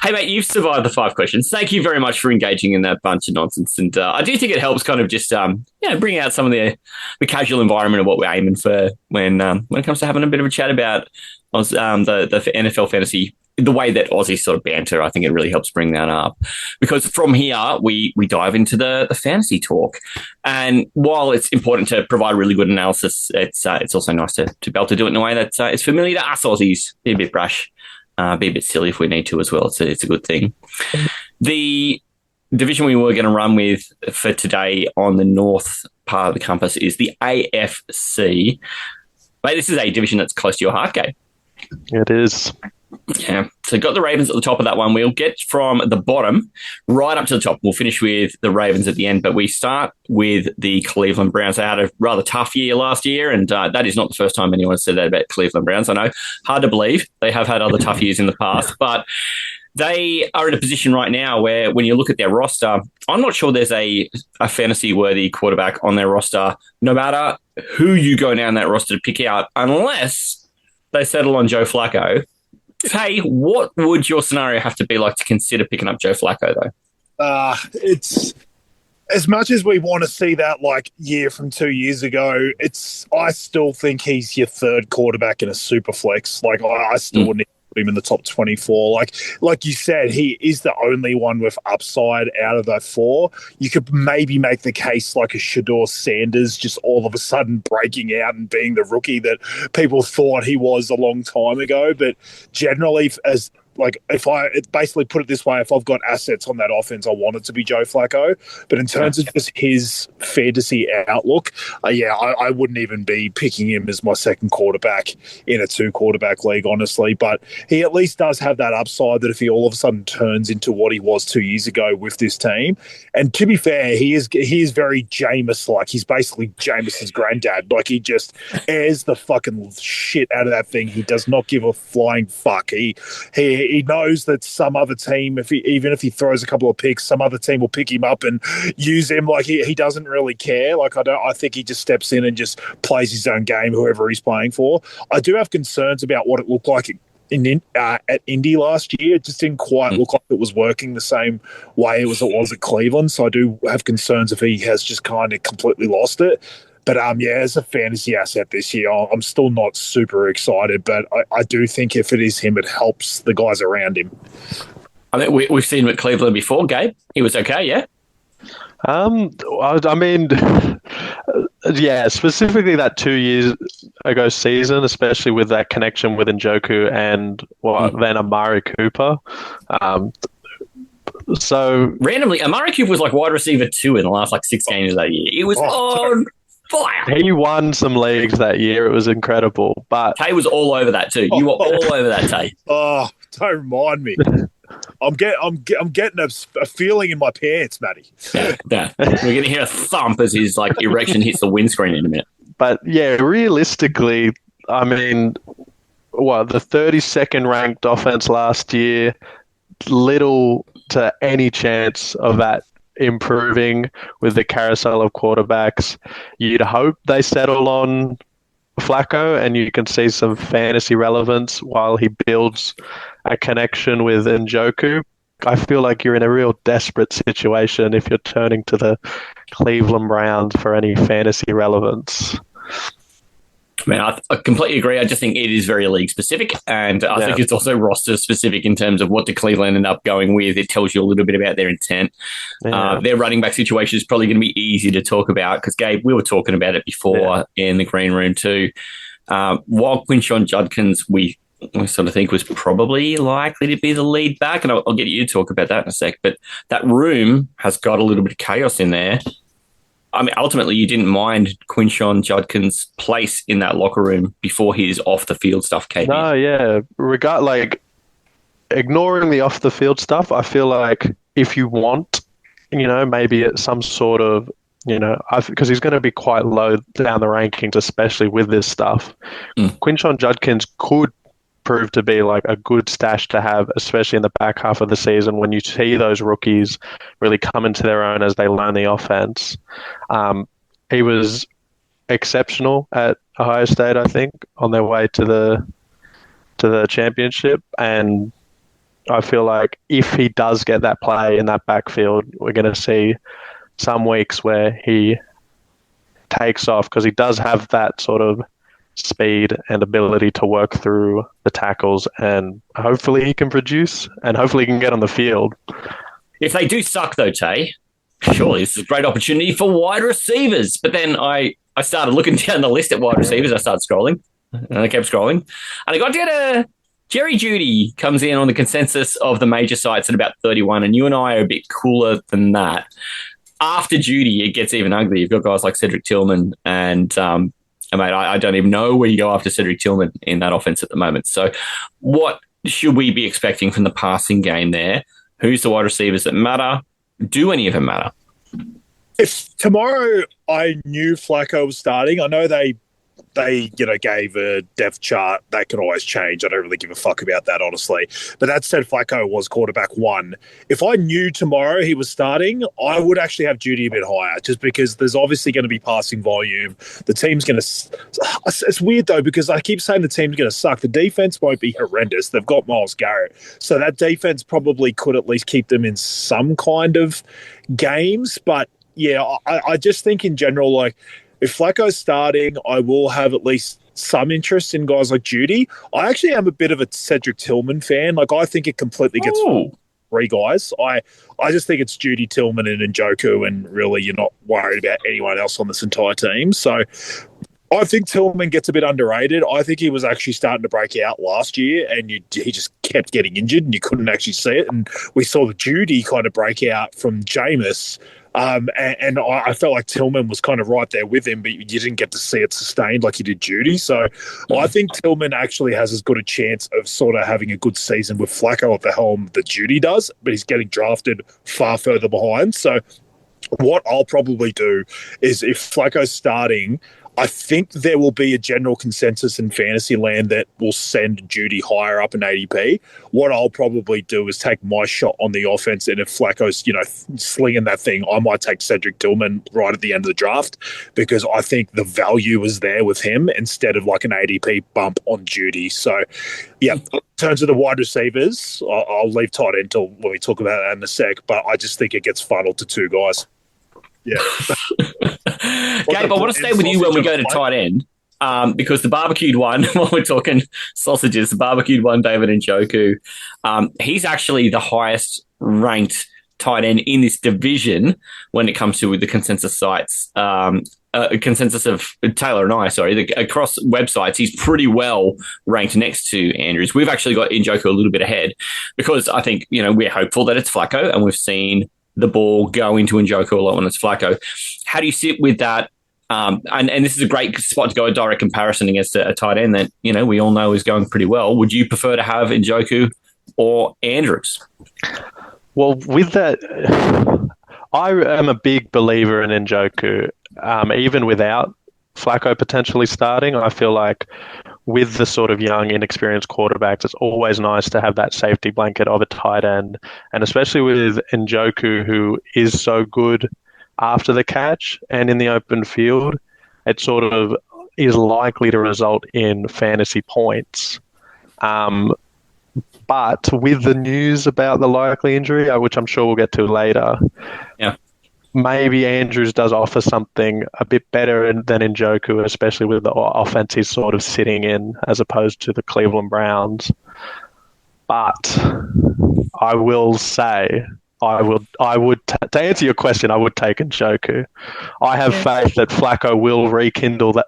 Hey, mate, you've survived the 5 questions. Thank you very much for engaging in that bunch of nonsense. And I do think it helps kind of just bring out some of the casual environment of what we're aiming for when it comes to having a bit of a chat about the NFL fantasy, the way that Aussie sort of banter. I think it really helps bring that up. Because from here, we dive into the fantasy talk. And while it's important to provide really good analysis, it's also nice to be able to do it in a way that is familiar to us Aussies, be a bit brash. Be a bit silly if we need to as well. It's a good thing. The division we were going to run with for today on the north part of the compass is the AFC. Mate, this is a division that's close to your heart, Gabe. It is. Yeah. So got the Ravens at the top of that one. We'll get from the bottom right up to the top. We'll finish with the Ravens at the end, but we start with the Cleveland Browns. They had a rather tough year last year, and that is not the first time anyone said that about Cleveland Browns. I know, hard to believe. They have had other tough years in the past, but they are in a position right now where when you look at their roster, I'm not sure there's a fantasy-worthy quarterback on their roster, no matter who you go down that roster to pick out, unless they settle on Joe Flacco. Hey, what would your scenario have to be like to consider picking up Joe Flacco, though? It's as much as we want to see that like year from 2 years ago. I still think he's your third quarterback in a super flex. Like I still wouldn't put him in the top 24. Like you said, he is the only one with upside out of the 4. You could maybe make the case like a Shedeur Sanders just all of a sudden breaking out and being the rookie that people thought he was a long time ago. But generally, if I basically put it this way, if I've got assets on that offense, I want it to be Joe Flacco. But in terms of just his fantasy outlook, I wouldn't even be picking him as my second quarterback in a 2-quarterback league, honestly. But he at least does have that upside that if he all of a sudden turns into what he was 2 years ago with this team. And to be fair, he is very Jameis-like. He's basically Jameis's granddad. Like, he just airs the fucking shit out of that thing. He does not give a flying fuck. He knows that some other team, even if he throws a couple of picks, some other team will pick him up and use him. Like he doesn't really care. Like I think he just steps in and just plays his own game, whoever he's playing for. I do have concerns about what it looked like at Indy last year. It just didn't quite look like it was working the same way it was at Cleveland. So I do have concerns if he has just kind of completely lost it. But as a fantasy asset this year, I'm still not super excited. But I do think if it is him, it helps the guys around him. I think we've seen him at Cleveland before, Gabe. He was okay, yeah? I mean, specifically that 2 years ago season, especially with that connection with Njoku and then Amari Cooper. So randomly, Amari Cooper was like wide receiver 2 in the last like 6 games of that year. It was on fire. He won some leagues that year. It was incredible. But Tay was all over that too. You were all over that, Tay. Oh, don't remind me. I'm getting a feeling in my pants, Matty. Yeah. We're going to hear a thump as his like erection hits the windscreen in a minute. But yeah, realistically, I mean, the 32nd ranked offense last year, little to any chance of that improving with the carousel of quarterbacks. You'd hope they settle on Flacco and you can see some fantasy relevance while he builds a connection with Njoku. I feel like you're in a real desperate situation if you're turning to the Cleveland Browns for any fantasy relevance. Man, I completely agree. I just think it is very league specific, and I think it's also roster specific in terms of what the Cleveland end up going with. It tells you a little bit about their intent. Their running back situation is probably going to be easy to talk about because, Gabe, we were talking about it before in the green room too. While Quinshon Judkins, we sort of think was probably likely to be the lead back, and I'll get you to talk about that in a sec, but that room has got a little bit of chaos in there. I mean, ultimately, you didn't mind Quinshon Judkins' place in that locker room before his off-the-field stuff came in. No, yeah. Ignoring the off-the-field stuff, I feel like if you want, maybe it's some sort of, because he's going to be quite low down the rankings, especially with this stuff. Quinshon Judkins could prove to be like a good stash to have, especially in the back half of the season when you see those rookies really come into their own as they learn the offense. He was exceptional at Ohio State, I think, on their way to the championship, and I feel like if he does get that play in that backfield, we're going to see some weeks where he takes off because he does have that sort of speed and ability to work through the tackles, and hopefully he can produce and hopefully he can get on the field. If they do suck though, Tay, surely this is a great opportunity for wide receivers. But then I started looking down the list at wide receivers. I started scrolling and I kept scrolling and I got down to Jerry Jeudy comes in on the consensus of the major sites at about 31, and you and I are a bit cooler than that. After Jeudy, it gets even uglier. You've got guys like Cedric Tillman and mate, I don't even know where you go after Cedric Tillman in that offense at the moment. So what should we be expecting from the passing game there? Who's the wide receivers that matter? Do any of them matter? If tomorrow I knew Flacco was starting, I know they gave a depth chart. That can always change. I don't really give a fuck about that, honestly. But that said, Flacco was quarterback 1. If I knew tomorrow he was starting, I would actually have Jeudy a bit higher, just because there's obviously going to be passing volume. The team's going to... It's weird, though, because I keep saying the team's going to suck. The defense won't be horrendous. They've got Myles Garrett. So that defense probably could at least keep them in some kind of games. But, yeah, I just think in general, like, if Flacco's starting, I will have at least some interest in guys like Jeudy. I actually am a bit of a Cedric Tillman fan. Like, I think it completely gets 3 guys. I just think it's Jeudy, Tillman, and Njoku, and really you're not worried about anyone else on this entire team. So I think Tillman gets a bit underrated. I think he was actually starting to break out last year, and he just kept getting injured, and you couldn't actually see it. And we saw the Jeudy kind of break out from Jameis. And I felt like Tillman was kind of right there with him, but you didn't get to see it sustained like you did Jeudy. So I think Tillman actually has as good a chance of sort of having a good season with Flacco at the helm that Jeudy does, but he's getting drafted far further behind. So what I'll probably do is if Flacco's starting, I think there will be a general consensus in fantasy land that will send Jeudy higher up in ADP. What I'll probably do is take my shot on the offense, and if Flacco's, slinging that thing, I might take Cedric Tillman right at the end of the draft because I think the value is there with him instead of like an ADP bump on Jeudy. So, yeah, in terms of the wide receivers, I'll leave tight end until when we talk about that in a sec, but I just think it gets funneled to 2 guys. Yeah. Gabe, I want to stay with you when we go to tight end because the barbecued one, while we're talking sausages, the barbecued one, David Njoku, he's actually the highest ranked tight end in this division when it comes to the consensus sites. consensus of Taylor and I, across websites, he's pretty well ranked next to Andrews. We've actually got Njoku a little bit ahead because I think, we're hopeful that it's Flacco, and we've seen the ball go into Njoku a lot when it's Flacco. How do you sit with that? And this is a great spot to go a direct comparison against a tight end that, we all know is going pretty well. Would you prefer to have Njoku or Andrews? Well, with that, I am a big believer in Njoku. Even without Flacco potentially starting, I feel like with the sort of young, inexperienced quarterbacks, it's always nice to have that safety blanket of a tight end. And especially with Njoku, who is so good after the catch and in the open field, it sort of is likely to result in fantasy points. But with the news about the likely injury, which I'm sure we'll get to later, maybe Andrews does offer something a bit better than Njoku, especially with the offense he's sort of sitting in as opposed to the Cleveland Browns. But I will say, to answer your question, I would take Njoku. I have faith that Flacco will rekindle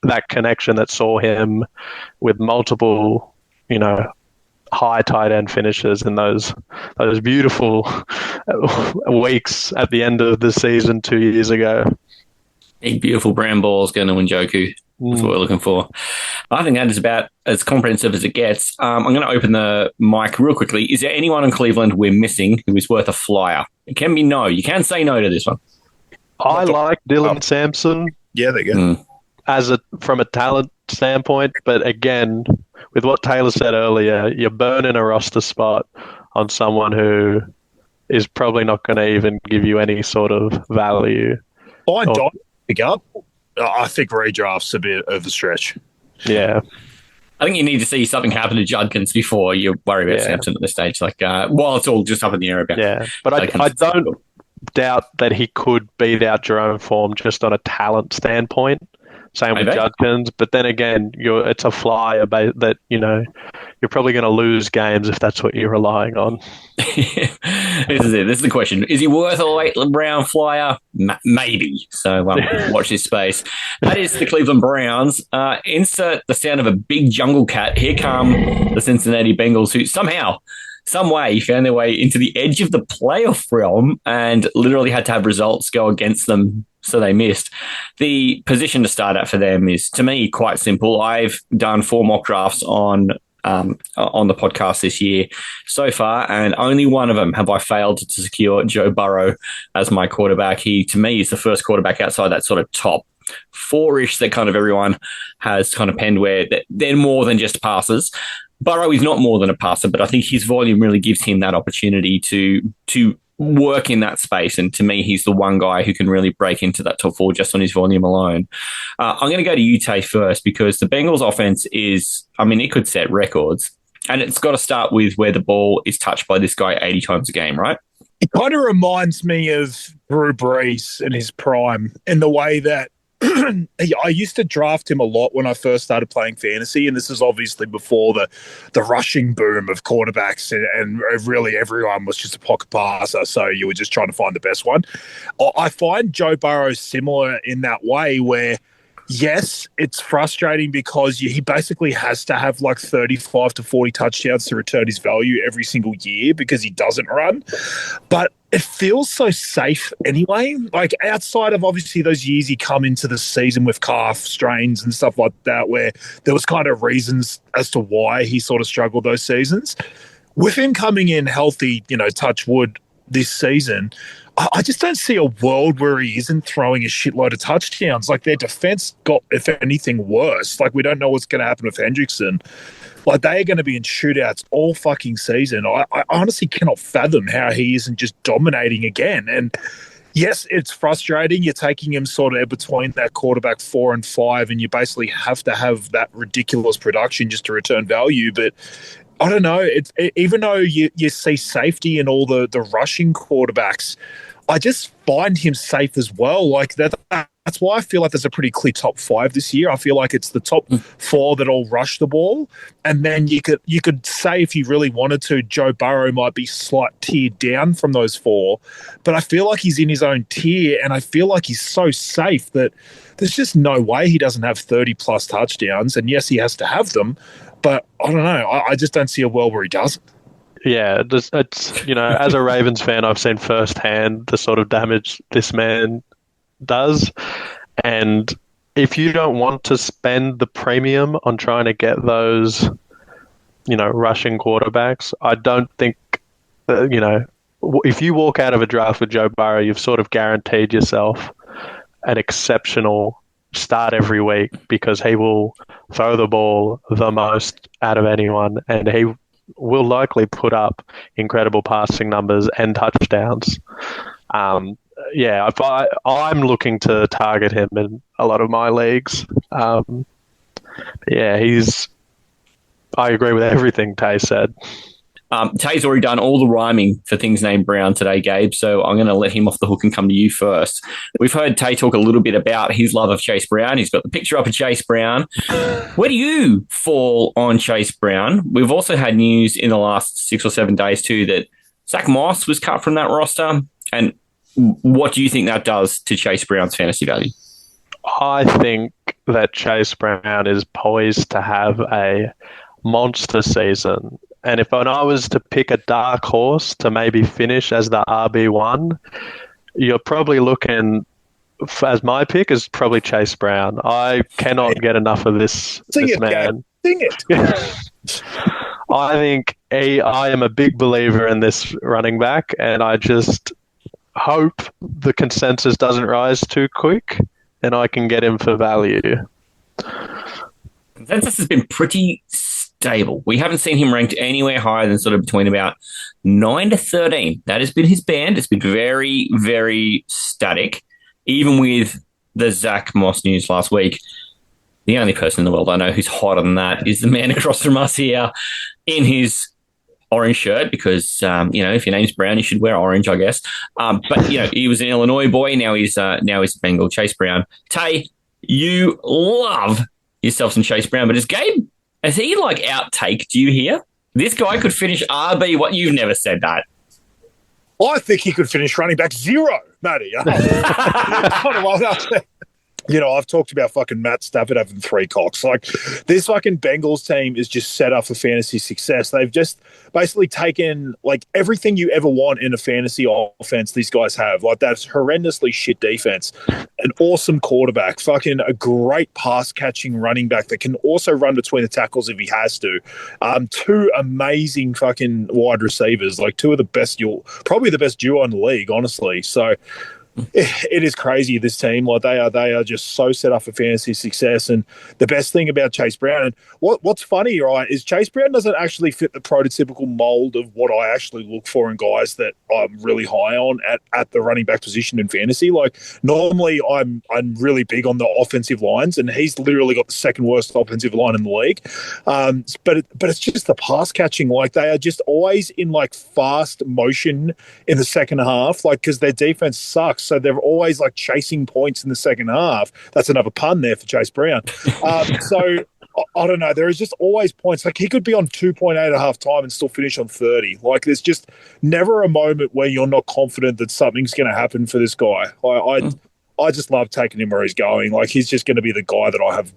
that connection that saw him with multiple, high tight end finishes in those beautiful weeks at the end of the season 2 years ago. Big, beautiful brown balls going to Njoku. That's what we're looking for. I think that is about as comprehensive as it gets. I'm going to open the mic real quickly. Is there anyone in Cleveland we're missing who is worth a flyer? It can be no. You can say no to this one. I like Dylan Sampson. Yeah, there you go. From a talent standpoint, but again, with what Taylor said earlier, you're burning a roster spot on someone who is probably not going to even give you any sort of value. Fine, Don. Pick up. I think redraft's a bit of a stretch. Yeah. I think you need to see something happen to Judkins before you worry about Sampson at this stage. While it's all just up in the air about. Yeah, but I don't doubt that he could beat out Jerome Form just on a talent standpoint. Same with Judkins, but then again, it's a flyer that you're probably going to lose games if that's what you're relying on. This is it. This is the question: is he worth a late Brown flyer? Maybe. So watch this space. That is the Cleveland Browns. Insert the sound of a big jungle cat. Here come the Cincinnati Bengals, who somehow, some way, found their way into the edge of the playoff realm and literally had to have results go against them. So they missed. The position to start at for them is, to me, quite simple. I've done 4 mock drafts on the podcast this year so far, and only one of them have I failed to secure Joe Burrow as my quarterback. He, to me, is the first quarterback outside that sort of top 4-ish that kind of everyone has kind of penned where they're more than just passers. Burrow is not more than a passer, but I think his volume really gives him that opportunity to work in that space. And to me, he's the one guy who can really break into that top 4 just on his volume alone. I'm going to go to you, Tay, first, because the Bengals offense is, it could set records. And it's got to start with where the ball is touched by this guy 80 times a game, right? It kind of reminds me of Drew Brees in his prime in the way that I used to draft him a lot when I first started playing fantasy, and this is obviously before the rushing boom of quarterbacks, and really everyone was just a pocket passer, so you were just trying to find the best one. I find Joe Burrow similar in that way where, yes, it's frustrating because he basically has to have 35 to 40 touchdowns to return his value every single year because he doesn't run. But it feels so safe anyway. Outside of obviously those years he come into the season with calf strains and stuff like that, where there was kind of reasons as to why he sort of struggled those seasons. With him coming in healthy, touch wood this season, I just don't see a world where he isn't throwing a shitload of touchdowns. Their defense got, if anything, worse. We don't know what's going to happen with Hendrickson. They are going to be in shootouts all fucking season. I honestly cannot fathom how he isn't just dominating again. And yes, it's frustrating. You're taking him sort of between that quarterback 4 and 5, and you basically have to have that ridiculous production just to return value. But I don't know. Even though you see safety in all the rushing quarterbacks, I just find him safe as well. Like that's why I feel like there's a pretty clear top 5 this year. I feel like it's the top 4 that all rush the ball, and then you could say if you really wanted to, Joe Burrow might be slight tier down from those 4, but I feel like he's in his own tier, and I feel like he's so safe that there's just no way he doesn't have 30 plus touchdowns. And yes, he has to have them, but I don't know. I just don't see a world where he doesn't. Yeah, it's as a Ravens fan, I've seen firsthand the sort of damage this man does. And if you don't want to spend the premium on trying to get those, rushing quarterbacks, I don't think, if you walk out of a draft with Joe Burrow, you've sort of guaranteed yourself an exceptional start every week, because he will throw the ball the most out of anyone, and he will likely put up incredible passing numbers and touchdowns. I'm looking to target him in a lot of my leagues. I agree with everything Tay said. Tay's already done all the rhyming for things named Brown today, Gabe, so I'm going to let him off the hook and come to you first. We've heard Tay talk a little bit about his love of Chase Brown. He's got the picture up of Chase Brown. Where do you fall on Chase Brown? We've also had news in the last 6 or 7 days too that Zach Moss was cut from that roster. And what do you think that does to Chase Brown's fantasy value? I think that Chase Brown is poised to have a monster season. And if I was to pick a dark horse to maybe finish as the RB1, you're probably looking, as my pick, is probably Chase Brown. I cannot get enough of this man. Sing it. I think I am a big believer in this running back, and I just hope the consensus doesn't rise too quick and I can get him for value. Consensus has been pretty stable. We haven't seen him ranked anywhere higher than sort of between about 9 to 13. That has been his band. It's been very, very static, even with the Zach Moss news last week. The only person in the world I know who's hotter than that is the man across from us here in his orange shirt, because, if your name's Brown, you should wear orange, I guess. But he was an Illinois boy. Now he's a Bengal, Chase Brown. Tay, you love yourself some Chase Brown, but has he out-taked you here? This guy could finish RB. What? You've never said that. I think he could finish running back 0, Matty. I've talked about fucking Matt Stafford having 3 cocks. Like, this fucking Bengals team is just set up for fantasy success. They've just basically taken, everything you ever want in a fantasy offense these guys have. Like, that's horrendously shit defense, an awesome quarterback, fucking a great pass-catching running back that can also run between the tackles if he has to. 2 amazing fucking wide receivers, 2 of the best, probably the best duo in the league, honestly. So it is crazy, this team. They are just so set up for fantasy success. And the best thing about Chase Brown, and what's funny, right, is Chase Brown doesn't actually fit the prototypical mold of what I actually look for in guys that I'm really high on at the running back position in fantasy. Normally I'm really big on the offensive lines, and he's literally got the second worst offensive line in the league. But it's just the pass catching. They are just always in fast motion in the second half, because their defense sucks. So they're always chasing points in the second half. That's another pun there for Chase Brown. So I don't know. There is just always points. He could be on 2.8 at half time and still finish on 30. There's just never a moment where you're not confident that something's going to happen for this guy. I just love taking him where he's going. He's just going to be the guy that I have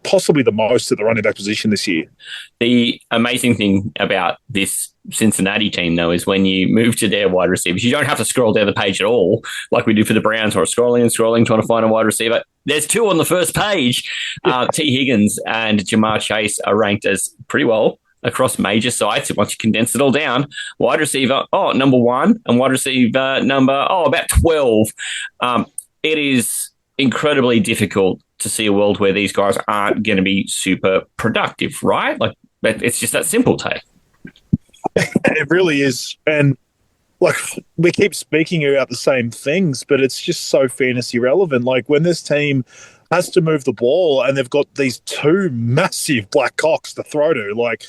possibly the most at the running back position this year. The amazing thing about this Cincinnati team, though, is when you move to their wide receivers, you don't have to scroll down the page at all like we do for the Browns, or scrolling, trying to find a wide receiver. There's 2 on the first page. T. Higgins and Jamar Chase are ranked as pretty well across major sites. Once you condense it all down, wide receiver, number 1, and wide receiver number, about 12. It is incredibly difficult to see a world where these guys aren't going to be super productive, right? It's just that simple, Tay. It really is. And we keep speaking about the same things, but it's just so fantasy relevant. When this team has to move the ball, and they've got these two massive black cocks to throw to. Like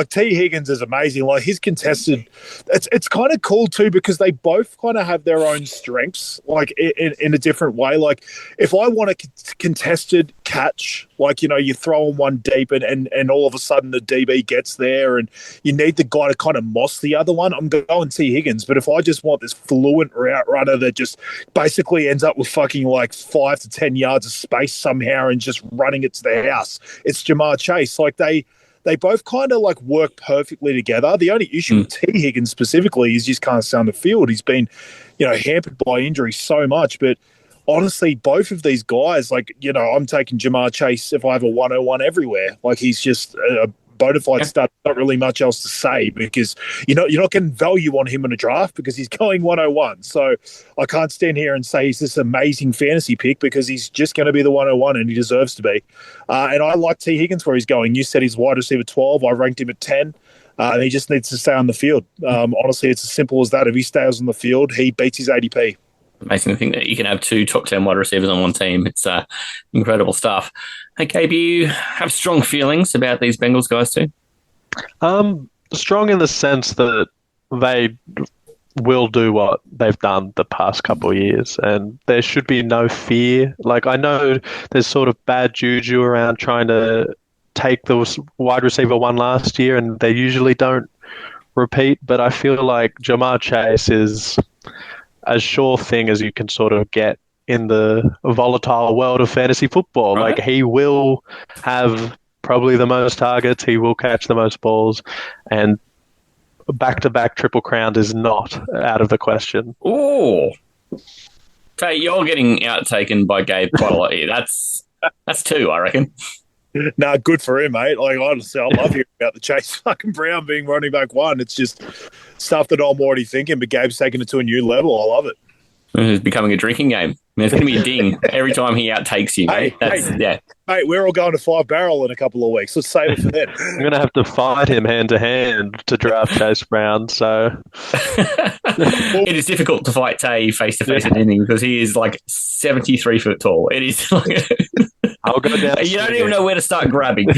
T. Higgins is amazing. Like his contested, it's kind of cool too because they both kind of have their own strengths, like in a different way. Like if I want a contested catch, like you throw in one deep and all of a sudden the DB gets there, and you need the guy to kind of moss the other one. I'm going T. Higgins, but if I just want this fluent route runner that just basically ends up with fucking like 5 to 10 yards of space somehow and just running it to the house, it's Jamar Chase. Like they both kind of like work perfectly together. The only issue with T. Higgins specifically is he just can't stay on the field. He's been, hampered by injury so much. But honestly, both of these guys, like, I'm taking Jamar Chase if I have a 101 everywhere. Like he's just a bona fide stud. Not really much else to say because you're not getting value on him in a draft because he's going 101. So I can't stand here and say he's this amazing fantasy pick because he's just going to be the 101 and he deserves to be. And I like T. Higgins where he's going. You said he's wide receiver 12. I ranked him at 10. And he just needs to stay on the field. Honestly, it's as simple as that. If he stays on the field, he beats his ADP. Amazing to think that you can have two top 10 wide receivers on one team. It's incredible stuff. Hey, Gabe, you have strong feelings about these Bengals guys too? Strong in the sense that they will do what they've done the past couple of years, and there should be no fear. Like, I know there's sort of bad juju around trying to take the wide receiver one last year, and they usually don't repeat, but I feel like Jamar Chase is as sure thing as you can sort of get in the volatile world of fantasy football. Right. Like he will have probably the most targets, he will catch the most balls, and back-to-back triple crown is not out of the question. Oh, so you're getting outtaken by Gabe quite a lot here. That's two, I reckon. No, good for him, mate. Like, honestly, I love hearing about the Chase fucking Brown being running back one. It's just stuff that I'm already thinking, but Gabe's taking it to a new level. I love it. It's becoming a drinking game. There's going to be a ding every time he outtakes you, mate. Mate, we're all going to 5 Barrel in a couple of weeks. Let's save it for then. I'm going to have to fight him hand-to-hand to draft Chase Brown, so... It is difficult to fight Tay face-to-face at anything because he is like 73 foot tall. It is like... I'll go down. You don't even know where to start grabbing.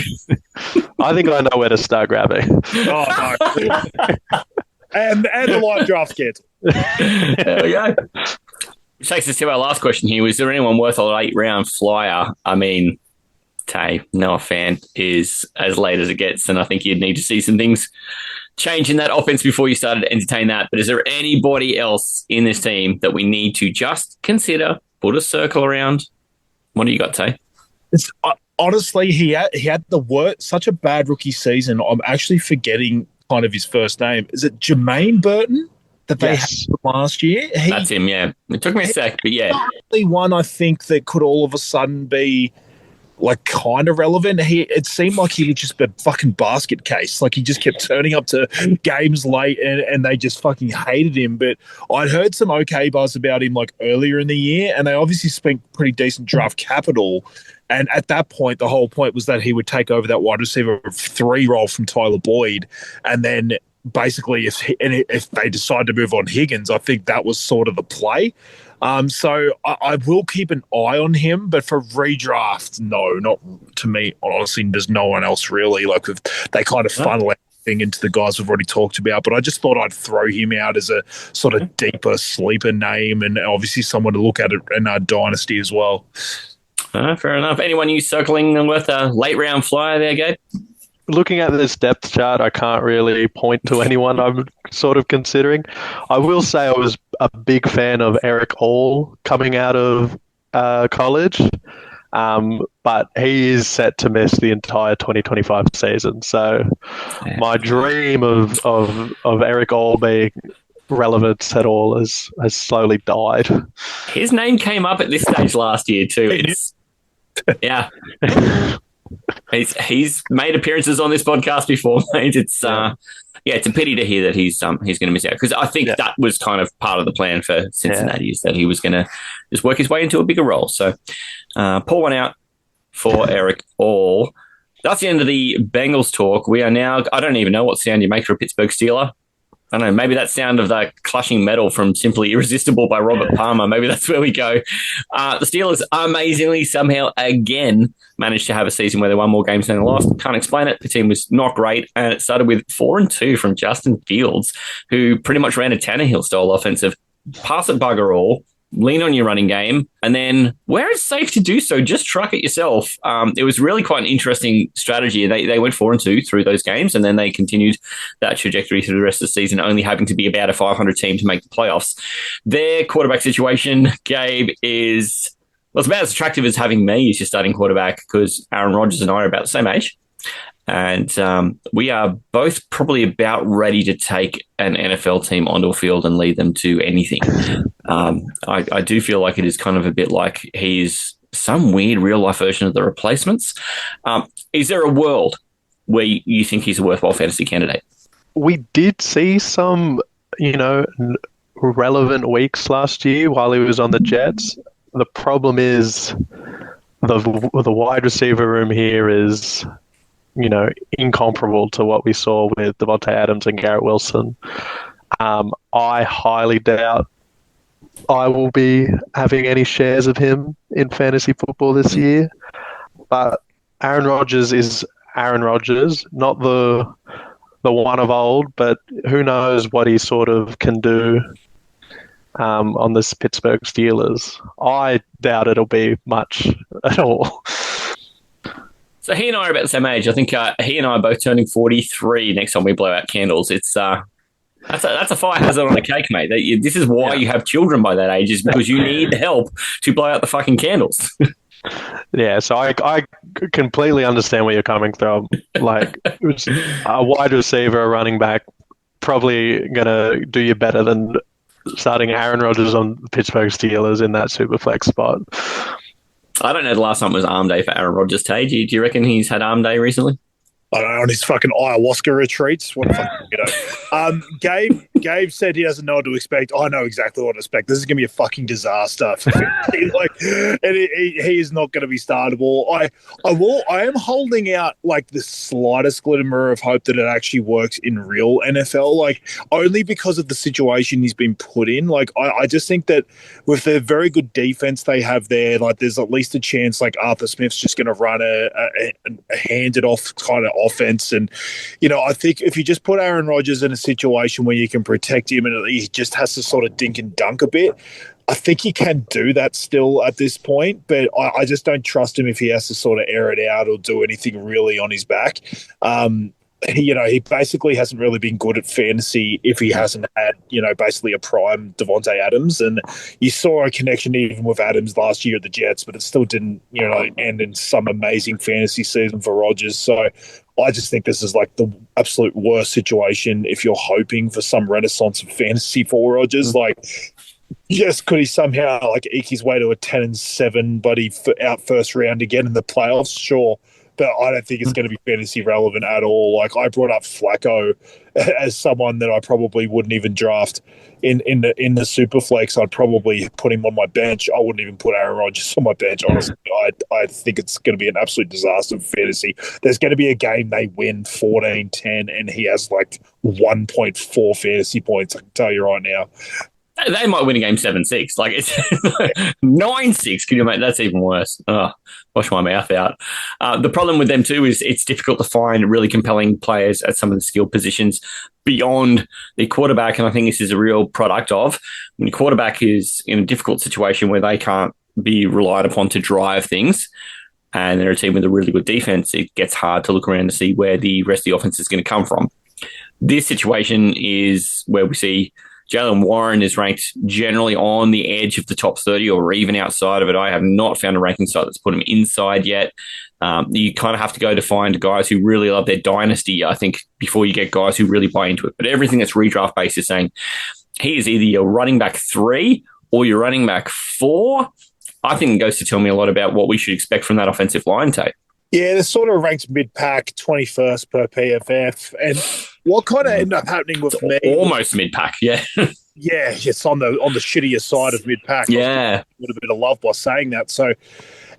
I think I know where to start grabbing. Oh, no. and the live draft kit. There we go. Which takes us to our last question here. Was there anyone worth a late round flyer? I mean, Tay, Noah Fant is as late as it gets, and I think you'd need to see some things change in that offense before you started to entertain that. But is there anybody else in this team that we need to just consider, put a circle around? What do you got, Tay? It's honestly, he had such a bad rookie season. I'm actually forgetting kind of his first name. Is it Jermaine Burton that they had last year? That's him, yeah. It took me a sec, but yeah. The one I think that could all of a sudden be like kind of relevant. It seemed like he was just a fucking basket case. Like he just kept turning up to games late and they just fucking hated him. But I'd heard some okay buzz about him like earlier in the year, and they obviously spent pretty decent draft capital. And at that point, the whole point was that he would take over that wide receiver 3 role from Tyler Boyd. And then basically if they decide to move on Higgins, I think that was sort of the play. So I will keep an eye on him, but for redraft, no, not to me. Honestly, there's no one else really. Like they kind of funnel everything into the guys we've already talked about, but I just thought I'd throw him out as a sort of deeper sleeper name, and obviously someone to look at it in our dynasty as well. Fair enough. Anyone you circling worth a late round flyer there, Gabe? Looking at this depth chart, I can't really point to anyone I'm sort of considering. I will say I was a big fan of Eric All coming out of college, but he is set to miss the entire 2025 season. So my dream of Eric All being relevant at all has slowly died. His name came up at this stage last year too. Yeah. He's made appearances on this podcast before, mate. It's it's a pity to hear that he's going to miss out, because I think that was kind of part of the plan for Cincinnati, is that he was going to just work his way into a bigger role. So pour one out for Eric All. That's the end of the Bengals talk. We are now, I don't even know what sound you make for a Pittsburgh Steeler. I don't know, maybe that sound of that clutching metal from Simply Irresistible by Robert Palmer. Maybe that's where we go. The Steelers amazingly somehow again managed to have a season where they won more games than they lost. Can't explain it. The team was not great. And it started with 4-2 from Justin Fields, who pretty much ran a Tannehill-style offensive. Pass it bugger all. Lean on your running game, and then where it's safe to do so, just truck it yourself. It was really quite an interesting strategy. They went 4-2 through those games, and then they continued that trajectory through the rest of the season, only having to be about a 500 team to make the playoffs. Their quarterback situation, Gabe, is it's about as attractive as having me as your starting quarterback, because Aaron Rodgers and I are about the same age. And we are both probably about ready to take an NFL team onto a field and lead them to anything. I do feel like it is kind of a bit like he's some weird real-life version of the replacements. Is there a world where you think he's a worthwhile fantasy candidate? We did see some, relevant weeks last year while he was on the Jets. The problem is the wide receiver room here is incomparable to what we saw with Devontae Adams and Garrett Wilson. I highly doubt I will be having any shares of him in fantasy football this year. But Aaron Rodgers is Aaron Rodgers, not the one of old, but who knows what he sort of can do on this Pittsburgh Steelers. I doubt it'll be much at all. So he and I are about the same age. I think he and I are both turning 43 next time we blow out candles. It's that's a fire hazard on a cake, mate. This is why you have children by that age, is because you need help to blow out the fucking candles. Yeah, so I completely understand where you're coming from. Like, a wide receiver, a running back, probably going to do you better than starting Aaron Rodgers on the Pittsburgh Steelers in that super flex spot. I don't know the last time it was arm day for Aaron Rodgers, Tay. Do you reckon he's had arm day recently? I don't know, on his fucking ayahuasca retreats. What a fucking Gabe said he doesn't know what to expect. I know exactly what to expect. This is going to be a fucking disaster for fantasy. He is not going to be startable. I am holding out the slightest glimmer of hope that it actually works in real NFL, only because of the situation he's been put in. I just think that with the very good defense they have there, there's at least a chance Arthur Smith's just going to run a handed off kind of offense. And I think if you just put Aaron Rodgers in a situation where you can protect him and he just has to sort of dink and dunk a bit, I think he can do that still at this point, but I just don't trust him if he has to sort of air it out or do anything really on his back. He basically hasn't really been good at fantasy if he hasn't had, basically a prime Devontae Adams. And you saw a connection even with Adams last year at the Jets, but it still didn't, end in some amazing fantasy season for Rodgers. So I just think this is the absolute worst situation if you're hoping for some renaissance of fantasy for Rodgers. Yes, could he somehow eke his way to a 10-7, but he out first round again in the playoffs? Sure. But I don't think it's going to be fantasy relevant at all. I brought up Flacco as someone that I probably wouldn't even draft in the Superflex. I'd probably put him on my bench. I wouldn't even put Aaron Rodgers on my bench. Honestly, I think it's going to be an absolute disaster for fantasy. There's going to be a game they win 14-10, and he has 1.4 fantasy points. I can tell you right now. They might win a game 7-6. It's 9-6. Can you imagine? That's even worse. Oh, wash my mouth out. The problem with them too is it's difficult to find really compelling players at some of the skill positions beyond the quarterback. And I think this is a real product of when your quarterback is in a difficult situation where they can't be relied upon to drive things, and they're a team with a really good defense, it gets hard to look around to see where the rest of the offense is going to come from. This situation is where we see Jalen Warren is ranked generally on the edge of the top 30 or even outside of it. I have not found a ranking site that's put him inside yet. You kind of have to go to find guys who really love their dynasty, I think, before you get guys who really buy into it. But everything that's redraft based is saying he is either your running back 3 or your running back 4. I think it goes to tell me a lot about what we should expect from that offensive line tape. Yeah, they're sort of ranked mid-pack, 21st per PFF. And what kind of ended up happening with me? Almost mid-pack, yeah. Yeah, it's on the shittier side of mid-pack. Yeah. A little bit of love by saying that. So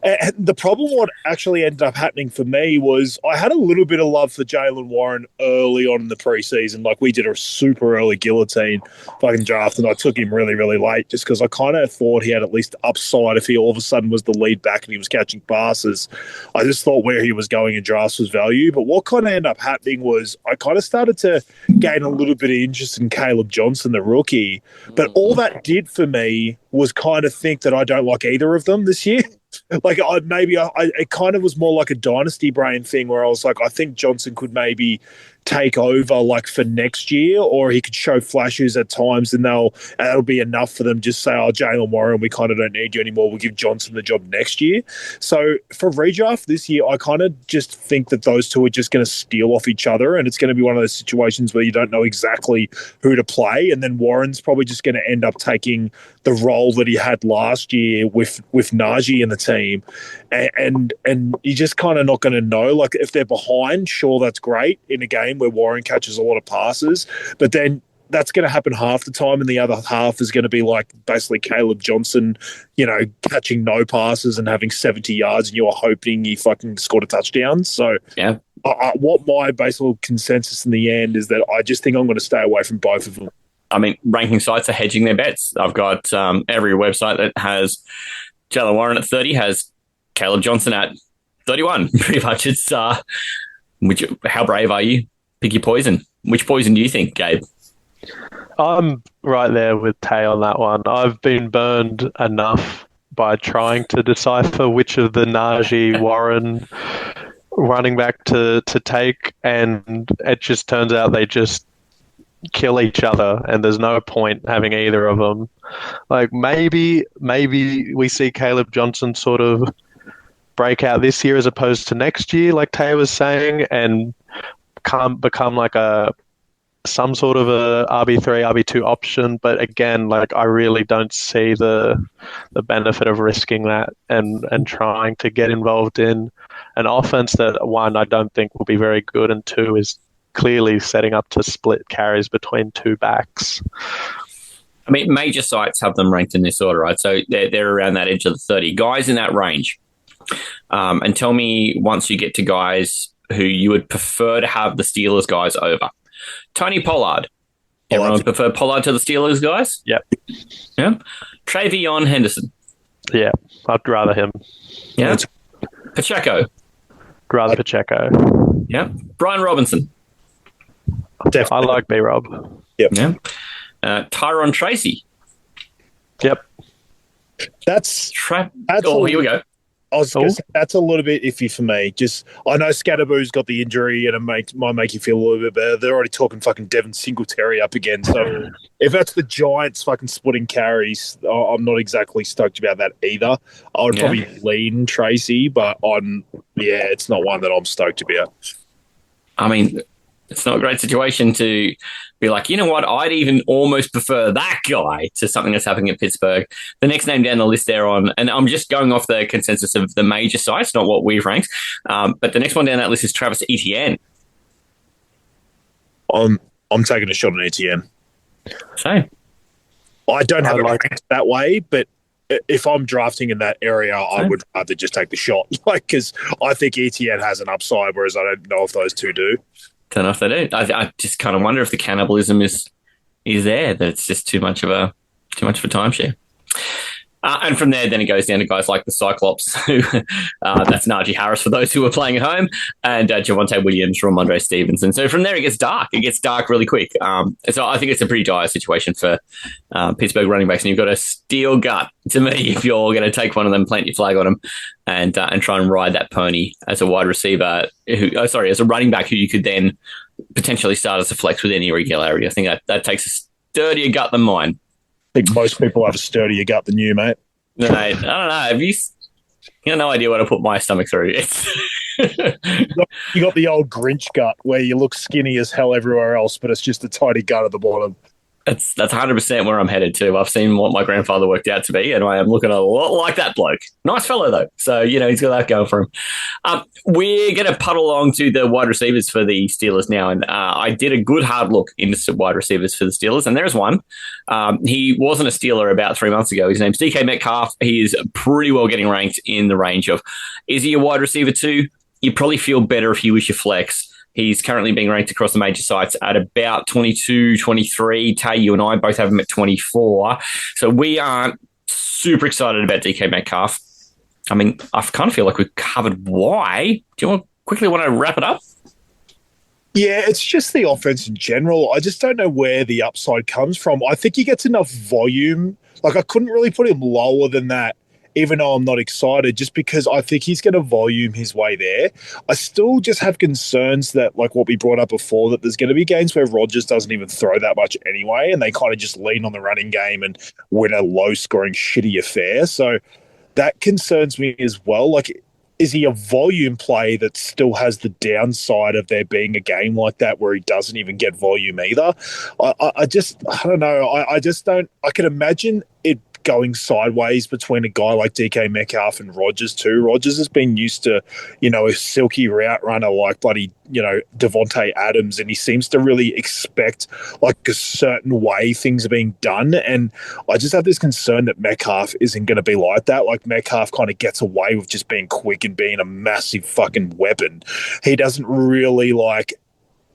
And the problem, what actually ended up happening for me was I had a little bit of love for Jalen Warren early on in the preseason. Like, we did a super early guillotine fucking draft, and I took him really, really late just because I kind of thought he had at least upside if he all of a sudden was the lead back and he was catching passes. I just thought where he was going in drafts was value. But what kind of ended up happening was I kind of started to gain a little bit of interest in Caleb Johnson, the rookie. But all that did for me was kind of think that I don't like either of them this year. Like, it kind of was more like a dynasty brain thing where I was like, I think Johnson could maybe take over like for next year, or he could show flashes at times, and that'll be enough for them. Just say, oh, Jalen Warren, we kind of don't need you anymore. We'll give Johnson the job next year. So for redraft this year, I kind of just think that those two are just going to steal off each other, and it's going to be one of those situations where you don't know exactly who to play, and then Warren's probably just going to end up taking the role that he had last year with Najee in the team, and you're just kind of not going to know. Like, if they're behind, sure, that's great in a game where Warren catches a lot of passes, but then that's going to happen half the time, and the other half is going to be like basically Caleb Johnson, catching no passes and having 70 yards, and you're hoping he fucking scored a touchdown. So yeah, what my basic consensus in the end is that I just think I'm going to stay away from both of them. I mean, ranking sites are hedging their bets. I've got every website that has Jalen Warren at 30 has Caleb Johnson at 31. Pretty much. It's how brave are you? Pick your poison. Which poison do you think, Gabe? I'm right there with Tay on that one. I've been burned enough by trying to decipher which of the Najee Warren running back to take, and it just turns out they just kill each other, and there's no point having either of them. Like, maybe we see Caleb Johnson sort of break out this year as opposed to next year, like Tay was saying, and become like some sort of a RB3, RB2 option. But again, like, I really don't see the benefit of risking that and trying to get involved in an offense that, one, I don't think will be very good, and two, is clearly setting up to split carries between two backs. I mean, major sites have them ranked in this order, right? So they're around that edge of the 30. Guys in that range. And tell me, once you get to guys who you would prefer to have the Steelers guys over. Tony Pollard. Everyone would prefer Pollard to the Steelers guys? Yep. Yeah. Travion Henderson. Yeah, I'd rather him. Yeah. Pacheco. Rather Pacheco. Yeah. Brian Robinson. Definitely. I like B-Rob. Yep. Yeah. Tyron Tracy. Yep. Here we go. I was going to say, that's a little bit iffy for me. Just, I know Scatterboo's got the injury and it might make you feel a little bit better. They're already talking fucking Devin Singletary up again. So if that's the Giants fucking splitting carries, I'm not exactly stoked about that either. I would probably lean Tracy, but it's not one that I'm stoked about. I mean, it's not a great situation to be like, you know what, I'd even almost prefer that guy to something that's happening at Pittsburgh. The next name down the list there and I'm just going off the consensus of the major sites, not what we've ranked. But the next one down that list is Travis Etienne. I'm taking a shot on Etienne. Same. I don't have it ranked that way, but if I'm drafting in that area, I would rather just take the shot. Because I think Etienne has an upside, whereas I don't know if those two do. Don't know if they do. I just kind of wonder if the cannibalism is there, that it's just too much of a timeshare. And from there, then it goes down to guys like the Cyclops, who that's Najee Harris for those who are playing at home, and Javonte Williams, Ramondre Stevenson. So from there, it gets dark. It gets dark really quick. So I think it's a pretty dire situation for Pittsburgh running backs, and you've got a steel gut to me if you're going to take one of them, plant your flag on them, and try and ride that pony as a wide receiver, as a running back who you could then potentially start as a flex with any regularity. I think that takes a sturdier gut than mine. I think most people have a sturdier gut than you, mate. No, I don't know. Have you got no idea what to put my stomach through. You got the old Grinch gut where you look skinny as hell everywhere else, but it's just a tidy gut at the bottom. That's 100% where I'm headed to. I've seen what my grandfather worked out to be, and I am looking a lot like that bloke. Nice fellow, though. So, he's got that going for him. We're going to puddle along to the wide receivers for the Steelers now, and I did a good hard look into some wide receivers for the Steelers, and there's one. He wasn't a Steeler about 3 months ago. His name's DK Metcalf. He is pretty well getting ranked in the range of, is he a wide receiver too? You probably feel better if he was your flex. He's currently being ranked across the major sites at about 22, 23. Tay, you and I both have him at 24. So we aren't super excited about DK Metcalf. I mean, I kind of feel like we've covered why. Do you quickly want to wrap it up? Yeah, it's just the offense in general. I just don't know where the upside comes from. I think he gets enough volume. Like, I couldn't really put him lower than that, even though I'm not excited, just because I think he's going to volume his way there. I still just have concerns that, like what we brought up before, that there's going to be games where Rodgers doesn't even throw that much anyway, and they kind of just lean on the running game and win a low-scoring, shitty affair. So that concerns me as well. Like, is he a volume play that still has the downside of there being a game like that where he doesn't even get volume either? I don't know. I can imagine it going sideways between a guy like DK Metcalf and Rodgers too. Rodgers has been used to, a silky route runner like bloody, Devontae Adams, and he seems to really expect like a certain way things are being done. And I just have this concern that Metcalf isn't going to be like that. Like, Metcalf kind of gets away with just being quick and being a massive fucking weapon. He doesn't really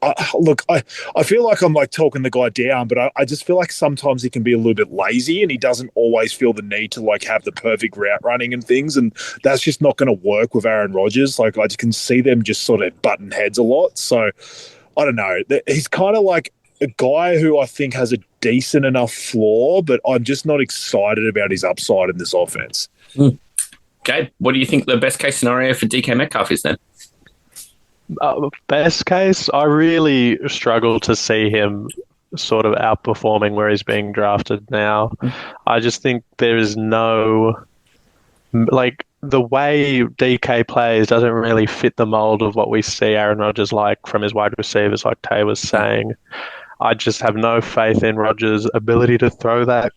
I feel like I'm like talking the guy down, but I just feel like sometimes he can be a little bit lazy, and he doesn't always feel the need to like have the perfect route running and things, and that's just not going to work with Aaron Rodgers. Like, I can see them just sort of button heads a lot. So I don't know. He's kind of like a guy who I think has a decent enough floor, but I'm just not excited about his upside in this offense. Okay, what do you think the best case scenario for DK Metcalf is then? Best case, I really struggle to see him sort of outperforming where he's being drafted now. I just think there is no, like, the way DK plays doesn't really fit the mold of what we see Aaron Rodgers like from his wide receivers, like Tay was saying. I just have no faith in Rodgers' ability to throw that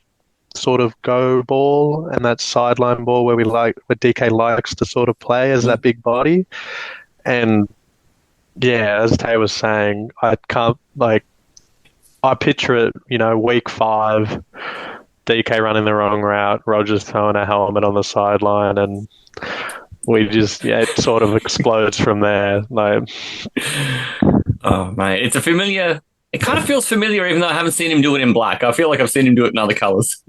sort of go ball and that sideline ball where DK likes to sort of play as that big body. And yeah, as Tay was saying, I picture it, week 5, DK running the wrong route, Rodgers throwing a helmet on the sideline, and it sort of explodes from there. Like, oh, mate, it's a familiar. It kind of feels familiar, even though I haven't seen him do it in black. I feel like I've seen him do it in other colours.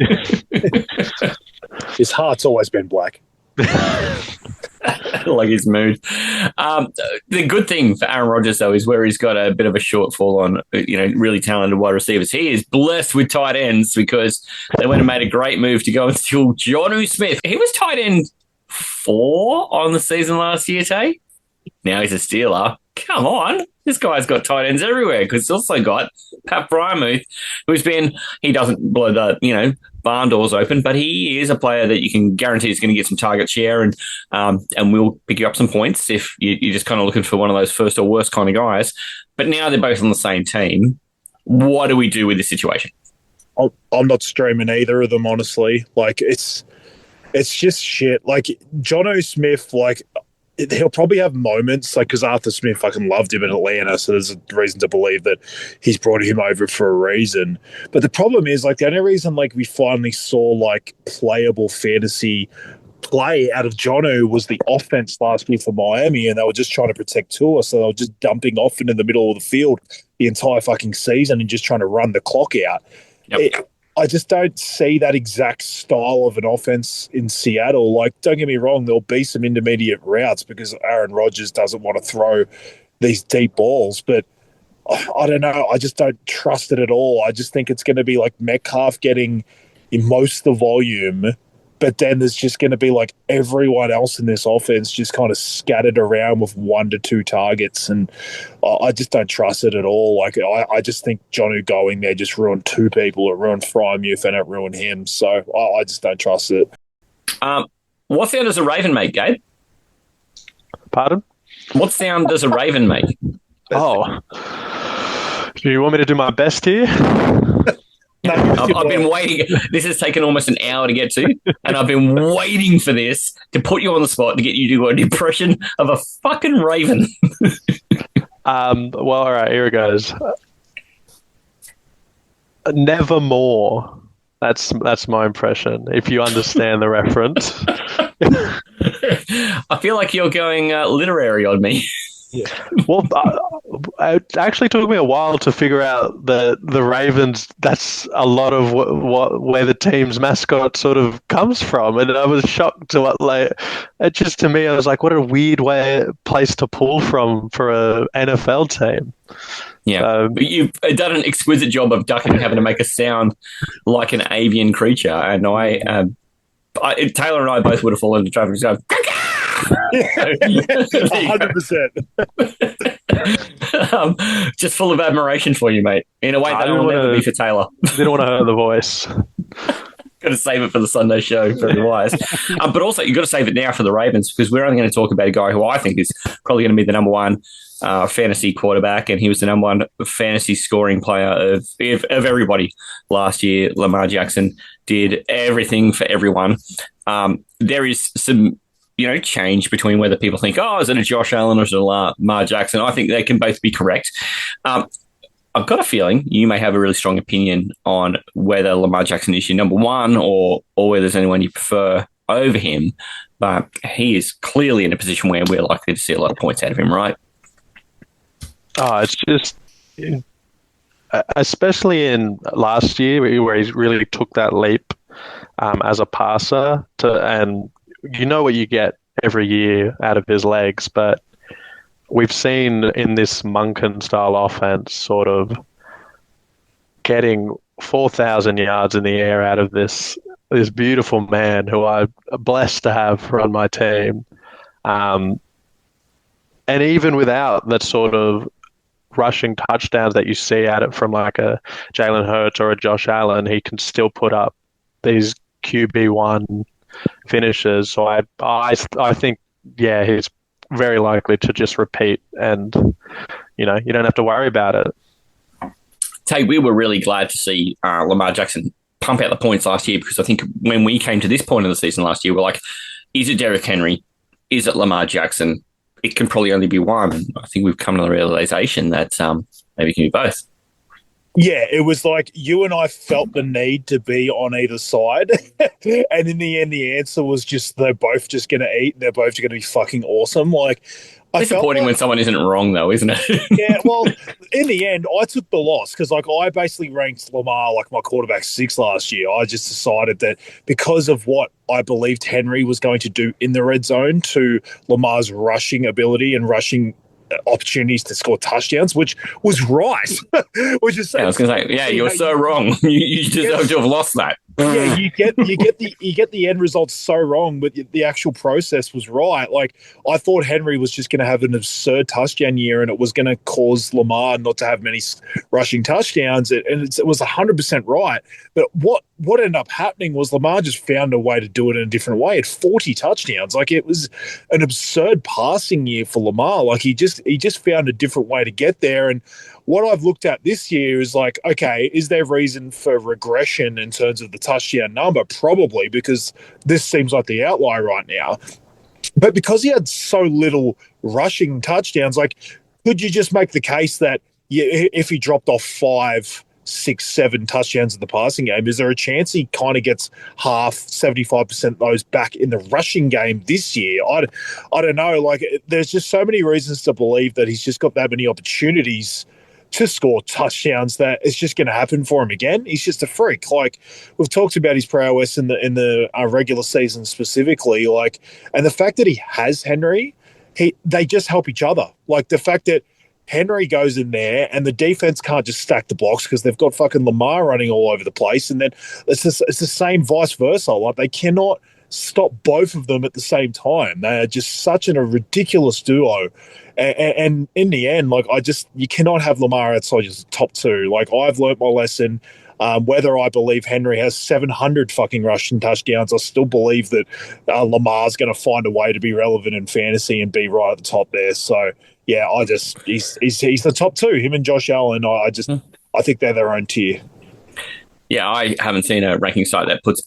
His heart's always been black. Like his mood. The good thing for Aaron Rodgers, though, is where he's got a bit of a shortfall on, really talented wide receivers. He is blessed with tight ends because they went and made a great move to go and steal Jonnu Smith. He was tight end 4 on the season last year, Tay. Now he's a Steeler. Come on. This guy's got tight ends everywhere because he's also got Pat Frymuth, he doesn't blow the, barn doors open, but he is a player that you can guarantee is going to get some target share and will pick you up some points if you're just kind of looking for one of those first or worst kind of guys. But now they're both on the same team. What do we do with this situation? I'm not streaming either of them, honestly. Like, it's just shit. Like, Jonnu Smith, like, he'll probably have moments, like, because Arthur Smith fucking loved him in Atlanta, so there's a reason to believe that he's brought him over for a reason. But the problem is, like, the only reason, like, we finally saw, like, playable fantasy play out of Jonnu was the offense last year for Miami, and they were just trying to protect Tua, so they were just dumping off into the middle of the field the entire fucking season and just trying to run the clock out. Yep. I just don't see that exact style of an offense in Seattle. Like, don't get me wrong, there'll be some intermediate routes because Aaron Rodgers doesn't want to throw these deep balls, but I don't know. I just don't trust it at all. I just think it's going to be like Metcalf getting most of the volume, but then there's just going to be like everyone else in this offense just kind of scattered around with 1 to 2 targets. And I just don't trust it at all. Like, I just think Jonnu going there just ruined 2 people. It ruined Frymuth and it ruined him. So I just don't trust it. What sound does a raven make, Gabe? Pardon? What sound does a raven make? Oh. Do you want me to do my best here? I've been waiting. This has taken almost an hour to get to, and I've been waiting for this to put you on the spot to get you to do an impression of a fucking raven. Well, all right, here it goes. Nevermore. That's my impression, if you understand the reference. I feel like you're going literary on me. Yeah. Well, it actually took me a while to figure out the Ravens. That's a lot of where the team's mascot sort of comes from, and I was shocked to it just to me. I was like, what a weird place to pull from for a NFL team. Yeah, but you've done an exquisite job of ducking and having to make a sound like an avian creature, and Taylor and I both would have fallen into traffic and gone, 100%. Just full of admiration for you, mate. In a way that will never be for Taylor. Didn't want to hurt the voice. Got to save it for the Sunday show for the wise. But also, you've got to save it now for the Ravens, because we're only going to talk about a guy who I think is probably going to be the number one fantasy quarterback, and he was the number one fantasy scoring player of everybody last year. Lamar Jackson did everything for everyone. There is some change between whether people think, is it a Josh Allen or is it a Lamar Jackson? I think they can both be correct. I've got a feeling you may have a really strong opinion on whether Lamar Jackson is your number one or whether there's anyone you prefer over him. But he is clearly in a position where we're likely to see a lot of points out of him, right? It's just, especially in last year where he really took that leap as a passer, and you know what you get every year out of his legs, but we've seen in this Monken style offense sort of getting 4,000 yards in the air out of this beautiful man who I'm blessed to have run my team. And even without that sort of rushing touchdowns that you see at it from like a Jalen Hurts or a Josh Allen, he can still put up these QB1 finishes. So I think, he's very likely to just repeat, and you don't have to worry about it. Tay, we were really glad to see Lamar Jackson pump out the points last year, because I think when we came to this point of the season last year, we're like, is it Derrick Henry? Is it Lamar Jackson? It can probably only be one. And I think we've come to the realization that maybe it can be both. Yeah, it was like you and I felt the need to be on either side. And in the end, the answer was just they're both just going to eat. They're both going to be fucking awesome. Like, disappointing when someone isn't wrong, though, isn't it? Yeah, well, in the end, I took the loss because, I basically ranked Lamar like my quarterback 6 last year. I just decided that because of what I believed Henry was going to do in the red zone to Lamar's rushing ability and rushing opportunities to score touchdowns, which was right. Which is I was going to say, you were so wrong. You deserve to have lost that. Yeah, you get the end result so wrong, but the actual process was right. Like, I thought Henry was just going to have an absurd touchdown year, and it was going to cause Lamar not to have many rushing touchdowns, and it was 100% right. But what ended up happening was Lamar just found a way to do it in a different way. At 40 touchdowns, like, it was an absurd passing year for Lamar. Like, he just found a different way to get there. And what I've looked at this year is like, okay, is there reason for regression in terms of the touchdown number? Probably, because this seems like the outlier right now. But because he had so little rushing touchdowns, like, could you just make the case that if he dropped off 5, 6, 7 touchdowns in the passing game, is there a chance he kind of gets 75% of those back in the rushing game this year? I don't know. Like, there's just so many reasons to believe that he's just got that many opportunities to score touchdowns that it's just going to happen for him again. He's just a freak. Like, we've talked about his prowess in the regular season specifically. Like, and the fact that he has Henry, they just help each other. Like, the fact that Henry goes in there and the defense can't just stack the blocks because they've got fucking Lamar running all over the place, and then it's the same vice versa. Like, they cannot stop both of them at the same time. They are just such a ridiculous duo. And in the end, like, you cannot have Lamar outside your top 2. Like, I've learnt my lesson. Whether I believe Henry has 700 fucking rushing touchdowns, I still believe that Lamar's going to find a way to be relevant in fantasy and be right at the top there. So, yeah, he's the top 2. Him and Josh Allen, I think they're their own tier. Yeah, I haven't seen a ranking site that puts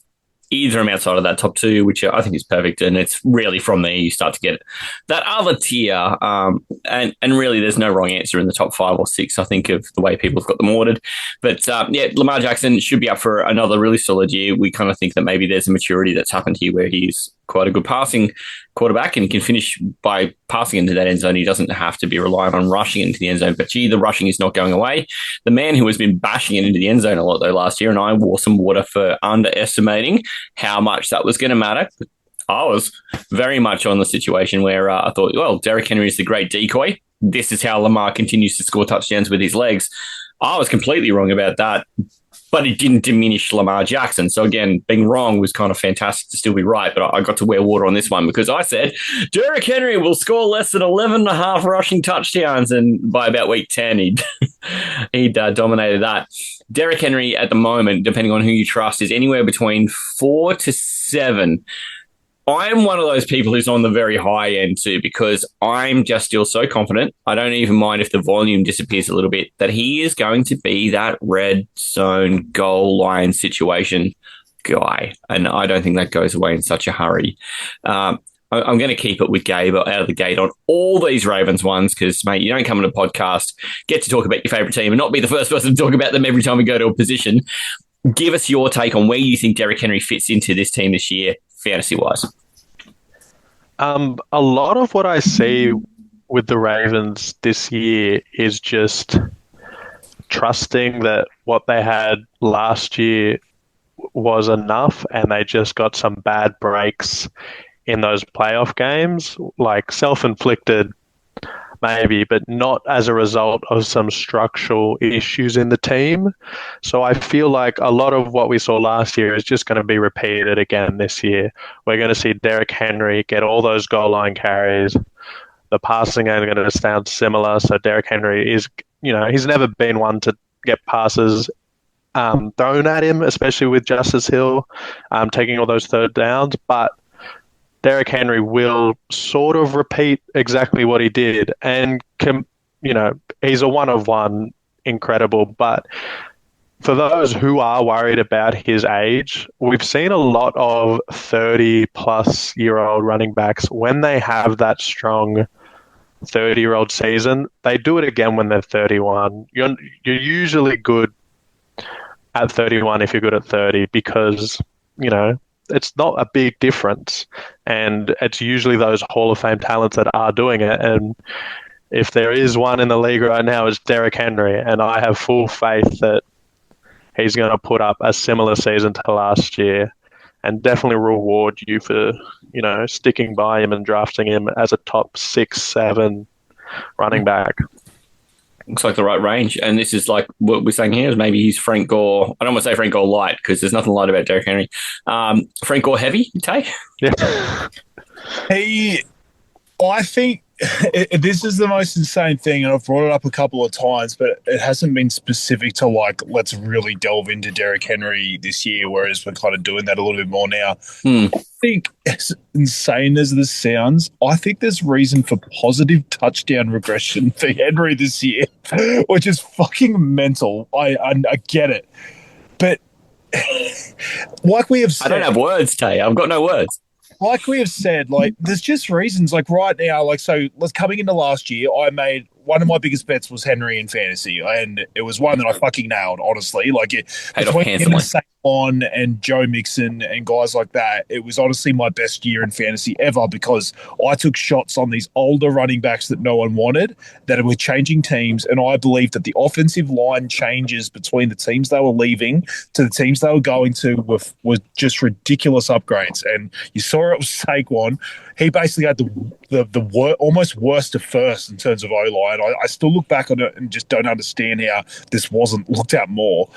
either of them outside of that top two, which I think is perfect. And it's really from there you start to get that other tier. And really, there's no wrong answer in the top 5 or 6, I think, of the way people have got them ordered. But yeah, Lamar Jackson should be up for another really solid year. We kind of think that maybe there's a maturity that's happened here where he's quite a good passing quarterback and can finish by passing into that end zone. He doesn't have to be reliant on rushing into the end zone. But gee, the rushing is not going away. The man who has been bashing it into the end zone a lot though last year, and I wore some water for underestimating how much that was going to matter. I was very much on the situation where I thought, well, Derrick Henry is the great decoy. This is how Lamar continues to score touchdowns with his legs. I was completely wrong about that. But it didn't diminish Lamar Jackson. So again, being wrong was kind of fantastic to still be right. But I got to wear water on this one because I said Derrick Henry will score less than 11.5 rushing touchdowns. And by about week 10, he'd dominated that. Derrick Henry at the moment, depending on who you trust, is anywhere between 4 to 7. I'm one of those people who's on the very high end too, because I'm just still so confident. I don't even mind if the volume disappears a little bit, that he is going to be that red zone goal line situation guy. And I don't think that goes away in such a hurry. I'm going to keep it with Gabe out of the gate on all these Ravens ones because, mate, you don't come on a podcast, get to talk about your favourite team and not be the first person to talk about them every time we go to a position. Give us your take on where you think Derrick Henry fits into this team this year, fantasy-wise. A lot of what I see with the Ravens this year is just trusting that what they had last year was enough and they just got some bad breaks in those playoff games, like self-inflicted maybe, but not as a result of some structural issues in the team. So I feel like a lot of what we saw last year is just going to be repeated again this year. We're going to see Derrick Henry get all those goal line carries. The passing game is going to sound similar. So Derrick Henry is, he's never been one to get passes thrown at him, especially with Justice Hill taking all those third downs. But Derrick Henry will sort of repeat exactly what he did and, he's a one-of-one, incredible. But for those who are worried about his age, we've seen a lot of 30-plus-year-old running backs, when they have that strong 30-year-old season, they do it again when they're 31. You're usually good at 31 if you're good at 30 because, it's not a big difference, and it's usually those Hall of Fame talents that are doing it. And if there is one in the league right now, it's Derrick Henry, and I have full faith that he's going to put up a similar season to last year, and definitely reward you for sticking by him and drafting him as a top 6-7 running back. Looks like the right range. And this is like what we're saying here is maybe he's Frank Gore. I don't want to say Frank Gore light because there's nothing light about Derrick Henry. Frank Gore heavy, you take? Yeah. I think this is the most insane thing, and I've brought it up a couple of times, but it hasn't been specific to let's really delve into Derrick Henry this year, whereas we're kind of doing that a little bit more now. I think, as insane as this sounds, I think there's reason for positive touchdown regression for Henry this year, which is fucking mental. I get it. But like we have said... I don't have words, Tay. I've got no words. Like we have said, there's just reasons. Right now, coming into last year, I made one of my biggest bets was Henry in fantasy, and it was one that I fucking nailed, honestly. Between him and Saquon and Joe Mixon and guys like that, it was honestly my best year in fantasy ever because I took shots on these older running backs that no one wanted, that were changing teams, and I believe that the offensive line changes between the teams they were leaving to the teams they were going to were just ridiculous upgrades. And you saw it with Saquon. He basically had the almost worst of first in terms of O-line. I still look back on it and just don't understand how this wasn't looked at more.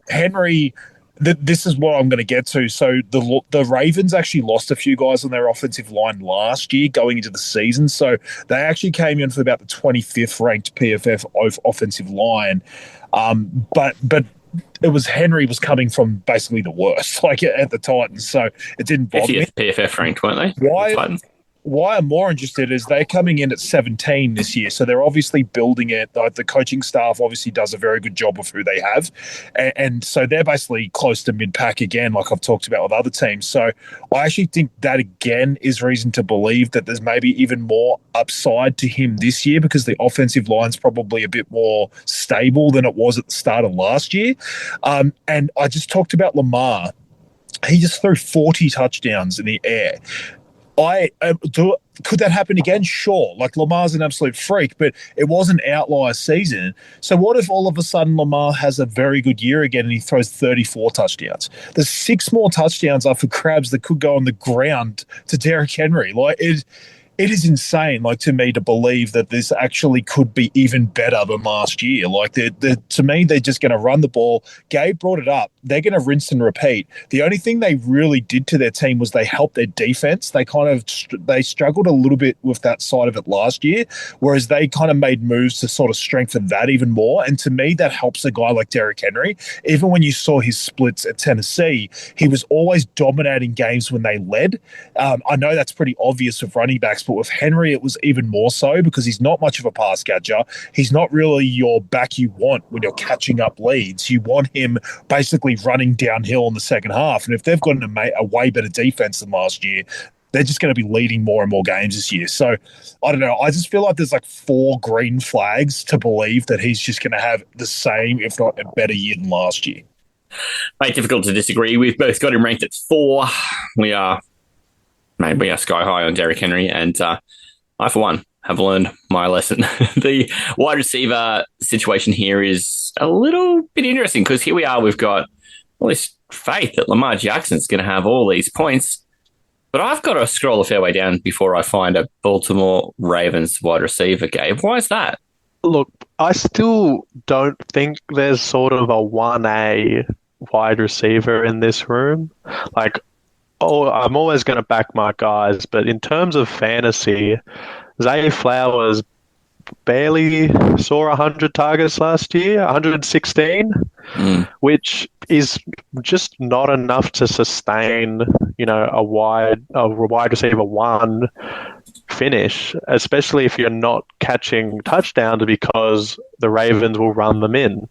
Henry, this is what I'm going to get to. So the Ravens actually lost a few guys on their offensive line last year going into the season. So they actually came in for about the 25th ranked PFF offensive line. But it was Henry was coming from basically the worst, at the Titans. So it didn't bother me. PFF ranked, weren't they? Why? The Titans. why I'm more interested is they're coming in at 17 this year, so they're obviously building it. The coaching staff obviously does a very good job of who they have, and so they're basically close to mid-pack again, like I've talked about with other teams. So I actually think that, again, is reason to believe that there's maybe even more upside to him this year because the offensive line's probably a bit more stable than it was at the start of last year. And I just talked about Lamar. He just threw 40 touchdowns in the air. Could that happen again? Sure. Like, Lamar's an absolute freak, but it was an outlier season. So what if all of a sudden Lamar has a very good year again and he throws 34 touchdowns? There's 6 more touchdowns up for grabs that could go on the ground to Derrick Henry. Like, it is insane, like, to me, to believe that this actually could be even better than last year. Like, to me, they're just going to run the ball. Gabe brought it up. They're going to rinse and repeat. The only thing they really did to their team was they helped their defense. They struggled a little bit with that side of it last year, whereas they kind of made moves to sort of strengthen that even more. And to me, that helps a guy like Derrick Henry. Even when you saw his splits at Tennessee, he was always dominating games when they led. I know that's pretty obvious with running backs, but with Henry, it was even more so because he's not much of a pass catcher. He's not really your back you want when you're catching up leads. You want him basically running downhill in the second half. And if they've got a way better defense than last year, they're just going to be leading more and more games this year. So, I don't know. I just feel like there's like 4 green flags to believe that he's just going to have the same, if not a better year than last year. Mate, difficult to disagree. We've both got him ranked at 4. We are sky high on Derrick Henry, and I, for one, have learned my lesson. The wide receiver situation here is a little bit interesting because here we are, we've got all this faith that Lamar Jackson's going to have all these points, but I've got to scroll a fair way down before I find a Baltimore Ravens wide receiver, Gabe. Why is that? Look, I still don't think there's sort of a 1A wide receiver in this room. Like, I'm always going to back my guys, but in terms of fantasy, Zay Flowers barely saw 100 targets last year, 116, which is just not enough to sustain, a wide receiver 1 finish, especially if you're not catching touchdowns because the Ravens will run them in.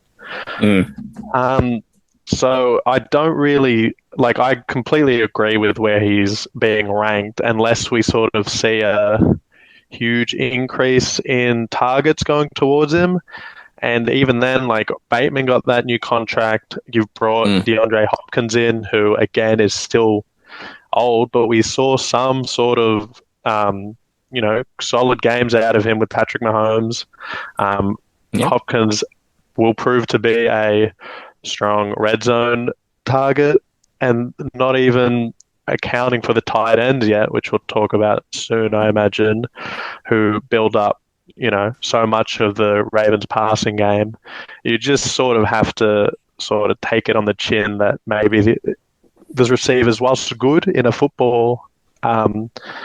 So I don't really, I completely agree with where he's being ranked unless we sort of see a huge increase in targets going towards him. And even then, Bateman got that new contract. You've brought DeAndre Hopkins in, who, again, is still old, but we saw some sort of, solid games out of him with Patrick Mahomes. Hopkins will prove to be a strong red zone target, and not even accounting for the tight ends yet, which we'll talk about soon, I imagine, who build up, so much of the Ravens passing game. You just sort of have to sort of take it on the chin that maybe the receivers, whilst good in a football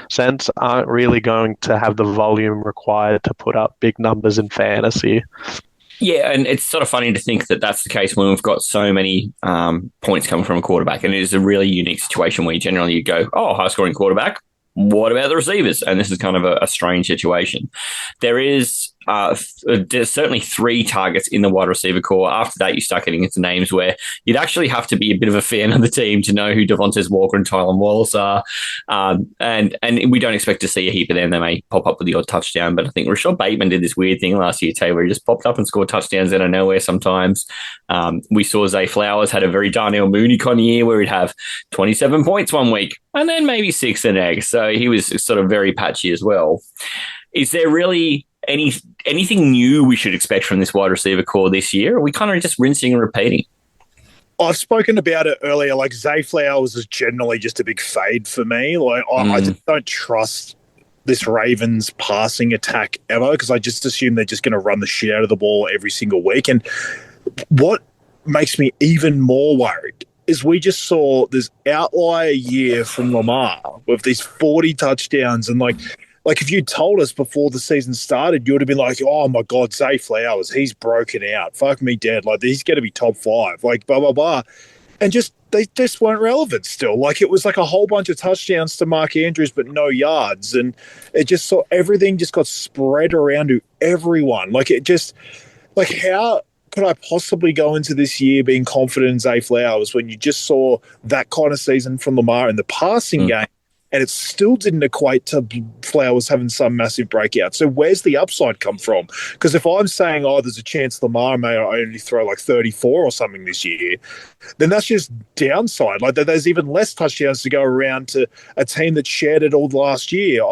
sense, aren't really going to have the volume required to put up big numbers in fantasy. Yeah, and it's sort of funny to think that that's the case when we've got so many points coming from a quarterback, and it is a really unique situation where you go, high-scoring quarterback, what about the receivers? And this is kind of a strange situation. There's certainly 3 targets in the wide receiver core. After that, you start getting into names where you'd actually have to be a bit of a fan of the team to know who Devontae Walker and Tylan Wallace are. And we don't expect to see a heap of them. They may pop up with the odd touchdown, but I think Rashad Bateman did this weird thing last year, too, where he just popped up and scored touchdowns out of nowhere sometimes. We saw Zay Flowers had a very Darnell Mooney kind of year where he'd have 27 points one week and then maybe 6 the next. So he was sort of very patchy as well. Is there really anything new we should expect from this wide receiver core this year? Or are we kind of just rinsing and repeating? I've spoken about it earlier. Zay Flowers is generally just a big fade for me. I just don't trust this Ravens passing attack ever because I just assume they're just going to run the shit out of the ball every single week. And what makes me even more worried is we just saw this outlier year from Lamar with these 40 touchdowns and if you told us before the season started, you would have been like, oh, my God, Zay Flowers, he's broken out. Fuck me dead. He's going to be top 5. Blah, blah, blah. And just they just weren't relevant still. Like, it was like a whole bunch of touchdowns to Mark Andrews, but no yards. And it just saw everything just got spread around to everyone. Like, it just, like, how could I possibly go into this year being confident in Zay Flowers when you just saw that kind of season from Lamar in the passing game? And it still didn't equate to Flowers having some massive breakout. So where's the upside come from? Because if I'm saying, there's a chance Lamar may only throw like 34 or something this year, then that's just downside. Like, there's even less touchdowns to go around to a team that shared it all last year.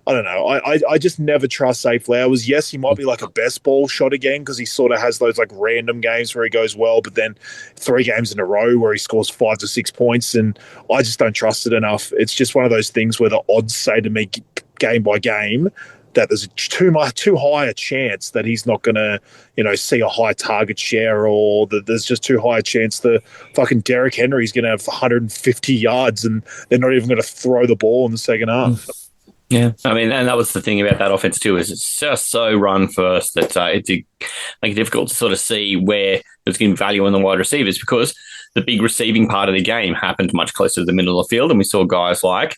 I don't know. I just never trust Zay Flowers. Yes, he might be like a best ball shot again because he sort of has those like random games where he goes well, but then 3 games in a row where he scores 5 to 6 points, and I just don't trust it enough. It's just one of those things where the odds say to me game by game that there's too high a chance that he's not going to, see a high target share, or that there's just too high a chance that fucking Derrick Henry's going to have 150 yards and they're not even going to throw the ball in the second half. Yeah, I mean, and that was the thing about that offense too, is it's just so run first that it did make it difficult to sort of see where there's going to be value in the wide receivers, because the big receiving part of the game happened much closer to the middle of the field, and we saw guys like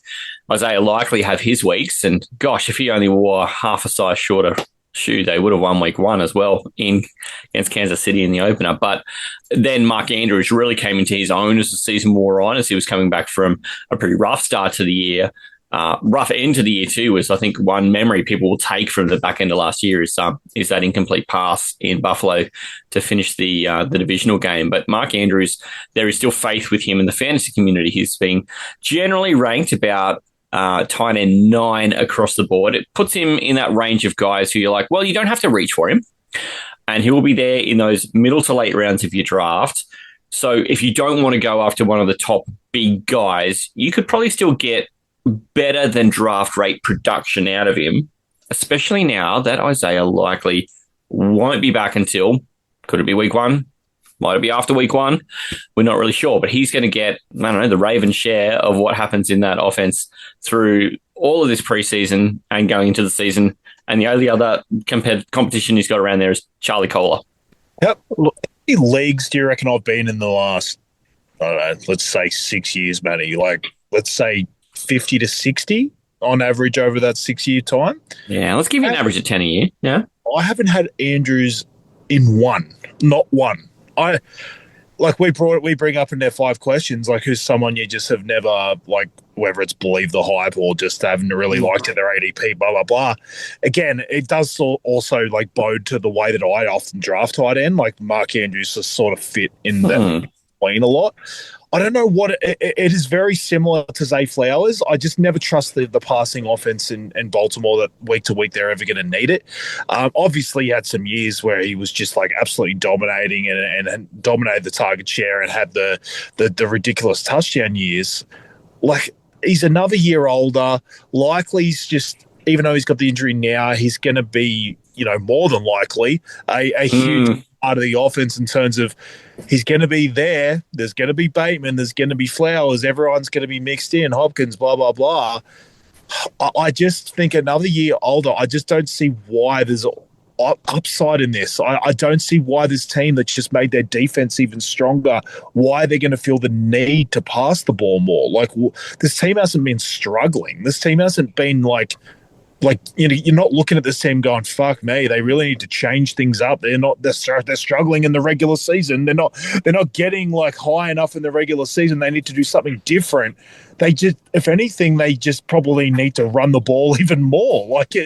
Isaiah Likely have his weeks, and gosh, if he only wore half a size shorter shoe, they would have won week 1 as well against Kansas City in the opener. But then Mark Andrews really came into his own as the season wore on, as he was coming back from a pretty rough start to the year. Rough end to the year too is, I think, one memory people will take from the back end of last year is that incomplete pass in Buffalo to finish the divisional game. But Mark Andrews, there is still faith with him in the fantasy community. He's been generally ranked about tight end 9 across the board. It puts him in that range of guys who you're like, well, you don't have to reach for him, and he will be there in those middle to late rounds of your draft. So if you don't want to go after one of the top big guys, you could probably still get better than draft rate production out of him, especially now that Isaiah Likely won't be back until, could it be week 1? Might it be after week 1? We're not really sure, but he's going to get, the Ravens' share of what happens in that offense through all of this preseason and going into the season. And the only other competition he's got around there is Charlie Kohler. Yep. Look, how many leagues do you reckon I've been in the last, I don't know, let's say 6 years, Matty? Like, let's say 50 to 60 on average over that 6-year time. Yeah, let's give you an average of 10 a year. Yeah. I haven't had Andrews in one, not one. We bring up in their 5 questions, like, who's someone you just have never, like, whether it's believed the hype or just haven't really liked it, their ADP, blah, blah, blah. Again, it does also, like, bode to the way that I often draft tight end. Like, Mark Andrews just sort of fit in that between a lot. I don't know what it is. Very similar to Zay Flowers. I just never trust the passing offense in Baltimore that week to week they're ever going to need it. Obviously, he had some years where he was just like absolutely dominating and dominated the target share and had the ridiculous touchdown years. Like, he's another year older. Likely he's just, even though he's got the injury now, he's going to be, more than likely a huge part of the offense in terms of he's going to be there. There's going to be Bateman. There's going to be Flowers. Everyone's going to be mixed in. Hopkins, blah, blah, blah. I just think another year older, I just don't see why there's upside in this. I don't see why this team that's just made their defense even stronger, why they're going to feel the need to pass the ball more. Like, this team hasn't been struggling. This team hasn't been like, you're not looking at this team going, fuck me, they really need to change things up. They're struggling in the regular season. They're not getting like high enough in the regular season. They need to do something different. They just, if anything, they just probably need to run the ball even more. Like,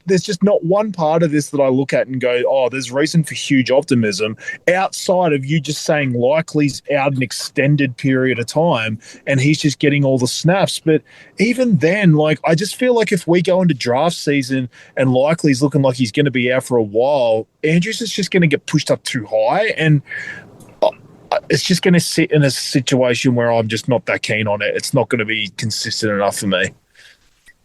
there's just not one part of this that I look at and go, oh, there's reason for huge optimism outside of you just saying Likely's out an extended period of time and he's just getting all the snaps. But even then, like, I just feel like if we go into draft season and Likely's looking like he's going to be out for a while, Andrews is just going to get pushed up too high, and it's just going to sit in a situation where I'm just not that keen on it. It's not going to be consistent enough for me.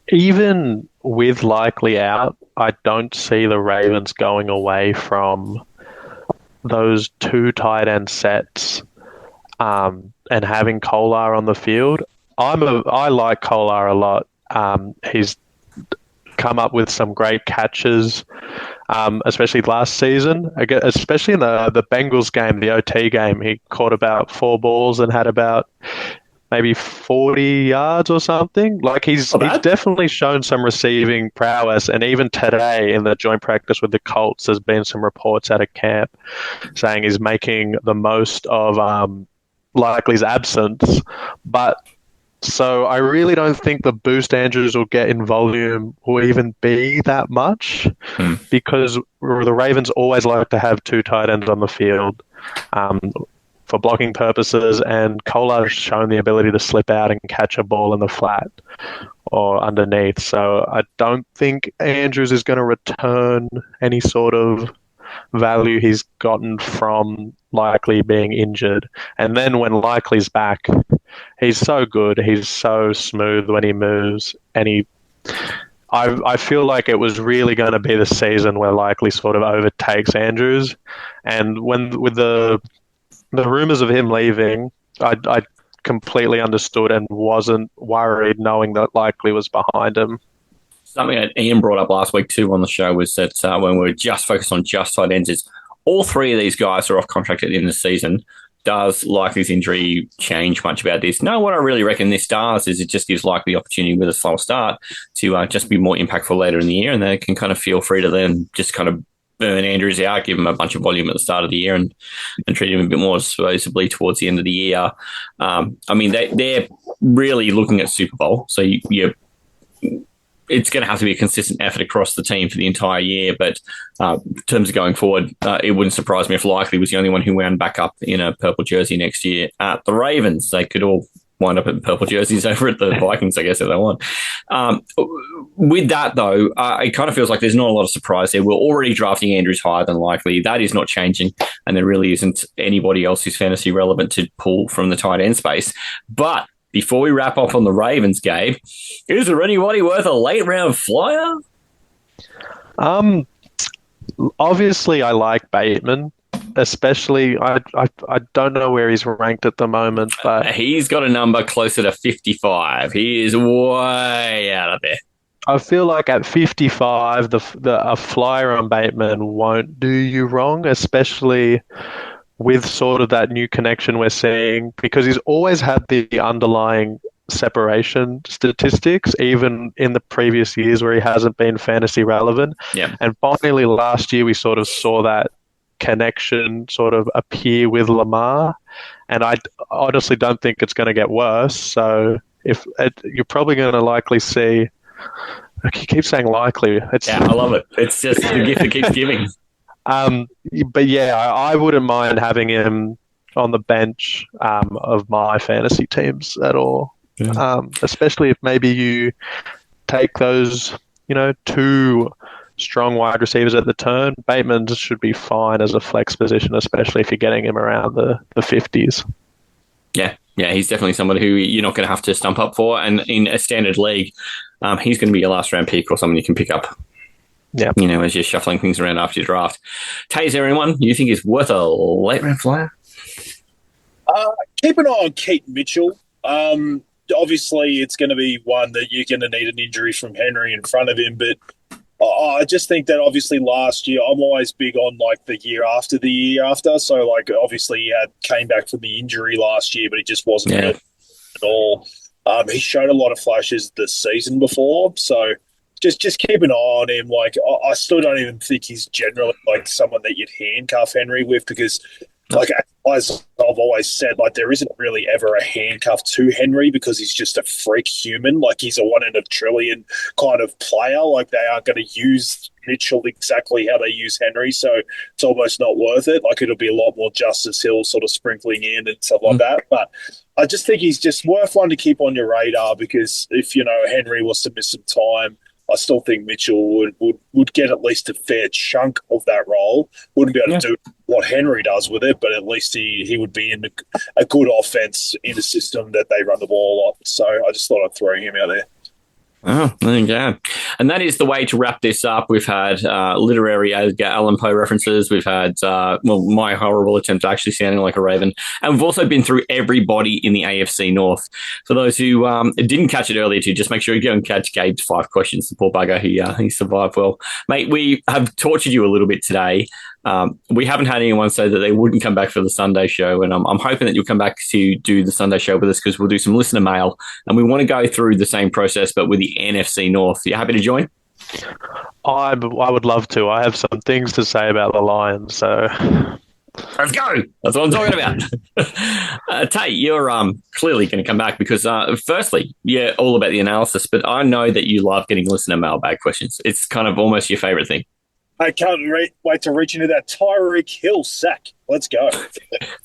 Even with Likely out, I don't see the Ravens going away from those 2 tight end sets and having Kolar on the field. I like Kolar a lot. He's come up with some great catches, especially last season. Especially in the Bengals game, the OT game, he caught about 4 balls and had about maybe 40 yards or something. Like he's definitely shown some receiving prowess, and even today in the joint practice with the Colts, there's been some reports out of camp saying he's making the most of Likely's absence. But so I really don't think the boost Andrews will get in volume will even be that much, because the Ravens always like to have 2 tight ends on the field for blocking purposes, and Kolar's shown the ability to slip out and catch a ball in the flat or underneath. So I don't think Andrews is going to return any sort of value he's gotten from Likely being injured. And then when Likely's back, he's so good. He's so smooth when he moves, and I feel like it was really going to be the season where Likely sort of overtakes Andrews. And with the rumors of him leaving, I completely understood and wasn't worried, knowing that Likely was behind him. Something that Ian brought up last week too on the show was that when we were just focused on just tight ends, is all 3 of these guys are off contract at the end of the season. Does Likely's injury change much about this? No, what I really reckon this does is it just gives Likely the opportunity with a slow start to just be more impactful later in the year, and they can kind of feel free to then just kind of burn Andrews out, give him a bunch of volume at the start of the year, and treat him a bit more supposedly towards the end of the year. I mean, they're really looking at Super Bowl, so it's going to have to be a consistent effort across the team for the entire year. But in terms of going forward, it wouldn't surprise me if Likely was the only one who wound back up in a purple jersey next year at the Ravens. They could all wind up in purple jerseys over at the Vikings, I guess, if they want. With that, though, it kind of feels like there's not a lot of surprise there. We're already drafting Andrews higher than Likely. That is not changing, and there really isn't anybody else who's fantasy relevant to pull from the tight end space. But before we wrap up on the Ravens, Gabe, is there anybody worth a late-round flyer? Obviously, I like Bateman. Especially, I don't know where he's ranked at the moment, but he's got a number closer to 55. He is way out of there. I feel like at 55, a flyer on Bateman won't do you wrong, especially with sort of that new connection we're seeing, because he's always had the underlying separation statistics, even in the previous years where he hasn't been fantasy relevant. Yeah. And finally, last year, we sort of saw that connection sort of appear with Lamar, and I honestly don't think it's going to get worse. So you're probably going to likely see. I keep saying likely. I love it. It's just the gift that keeps giving. But yeah, I wouldn't mind having him on the bench of my fantasy teams at all. Yeah. Especially if maybe you take those, 2 strong wide receivers at the turn. Bateman should be fine as a flex position, especially if you're getting him around the 50s. Yeah, he's definitely someone who you're not going to have to stump up for. And in a standard league, he's going to be your last round pick or someone you can pick up. Yeah, as you're shuffling things around after your draft. Tay, is there anyone you think is worth a late round flyer? Keep an eye on Keaton Mitchell. Obviously, it's going to be one that you're going to need an injury from Henry in front of him, but I just think that obviously last year, I'm always big on like the year after the year after. So like obviously he came back from the injury last year, but he just wasn't good at all. He showed a lot of flashes the season before, so just keep an eye on him. Like I still don't even think he's generally like someone that you'd handcuff Henry with, because like as I've always said, like there isn't really ever a handcuff to Henry because he's just a freak human. Like he's a 1 in a trillion kind of player. Like they aren't going to use Mitchell exactly how they use Henry, so it's almost not worth it. Like it'll be a lot more Justice Hill sort of sprinkling in and stuff like that. But I just think he's just worth one to keep on your radar, because if Henry was to miss some time, I still think Mitchell would get at least a fair chunk of that role. Wouldn't be able to do what Henry does with it, but at least he would be in a good offense in a system that they run the ball a lot. So I just thought I'd throw him out there. Oh, there you go. And that is the way to wrap this up. We've had literary Edgar Allan Poe references. We've had, my horrible attempt at actually sounding like a raven. And we've also been through everybody in the AFC North. For those who didn't catch it earlier, too, just make sure you go and catch Gabe's 5 questions. The poor bugger, he survived well. Mate, we have tortured you a little bit today. We haven't had anyone say that they wouldn't come back for the Sunday show, and I'm hoping that you'll come back to do the Sunday show with us because we'll do some listener mail, and we want to go through the same process but with the NFC North. Are you happy to join? I would love to. I have some things to say about the Lions, so... Let's go. That's what I'm talking about. Tate, you're clearly going to come back because, firstly, you're all about the analysis, but I know that you love getting listener mailbag questions. It's kind of almost your favorite thing. I can't wait to reach into that Tyreek Hill sack. Let's go.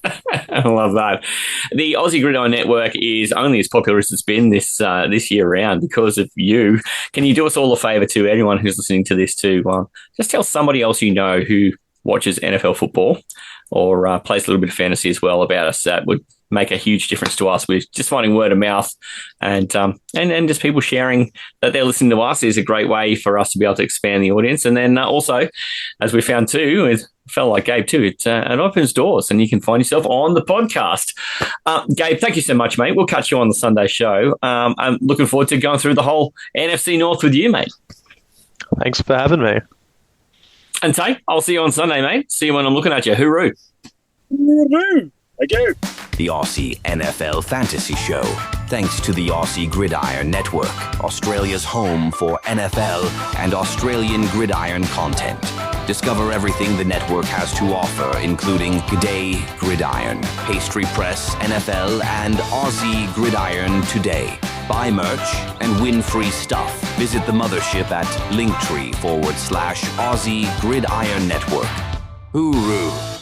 I love that. The Aussie Gridiron Network is only as popular as it's been this year round because of you. Can you do us all a favour to anyone who's listening to this too? Just tell somebody else you know who watches NFL football or plays a little bit of fantasy as well about us. That would make a huge difference to us. We're just finding word of mouth and just people sharing that they're listening to us is a great way for us to be able to expand the audience. And then also, as we found too, with a fellow like Gabe too, it opens doors and you can find yourself on the podcast. Gabe, thank you so much, mate. We'll catch you on the Sunday show. I'm looking forward to going through the whole NFC North with you, mate. Thanks for having me. And Tate, I'll see you on Sunday, mate. See you when I'm looking at you. Hooroo. Hooroo. I go. The Aussie NFL Fantasy Show. Thanks to the Aussie Gridiron Network, Australia's home for NFL and Australian gridiron content. Discover everything the network has to offer, including G'day Gridiron, Pastry Press, NFL, and Aussie Gridiron Today. Buy merch and win free stuff. Visit the mothership at Linktree/Aussie Gridiron Network. Hooroo.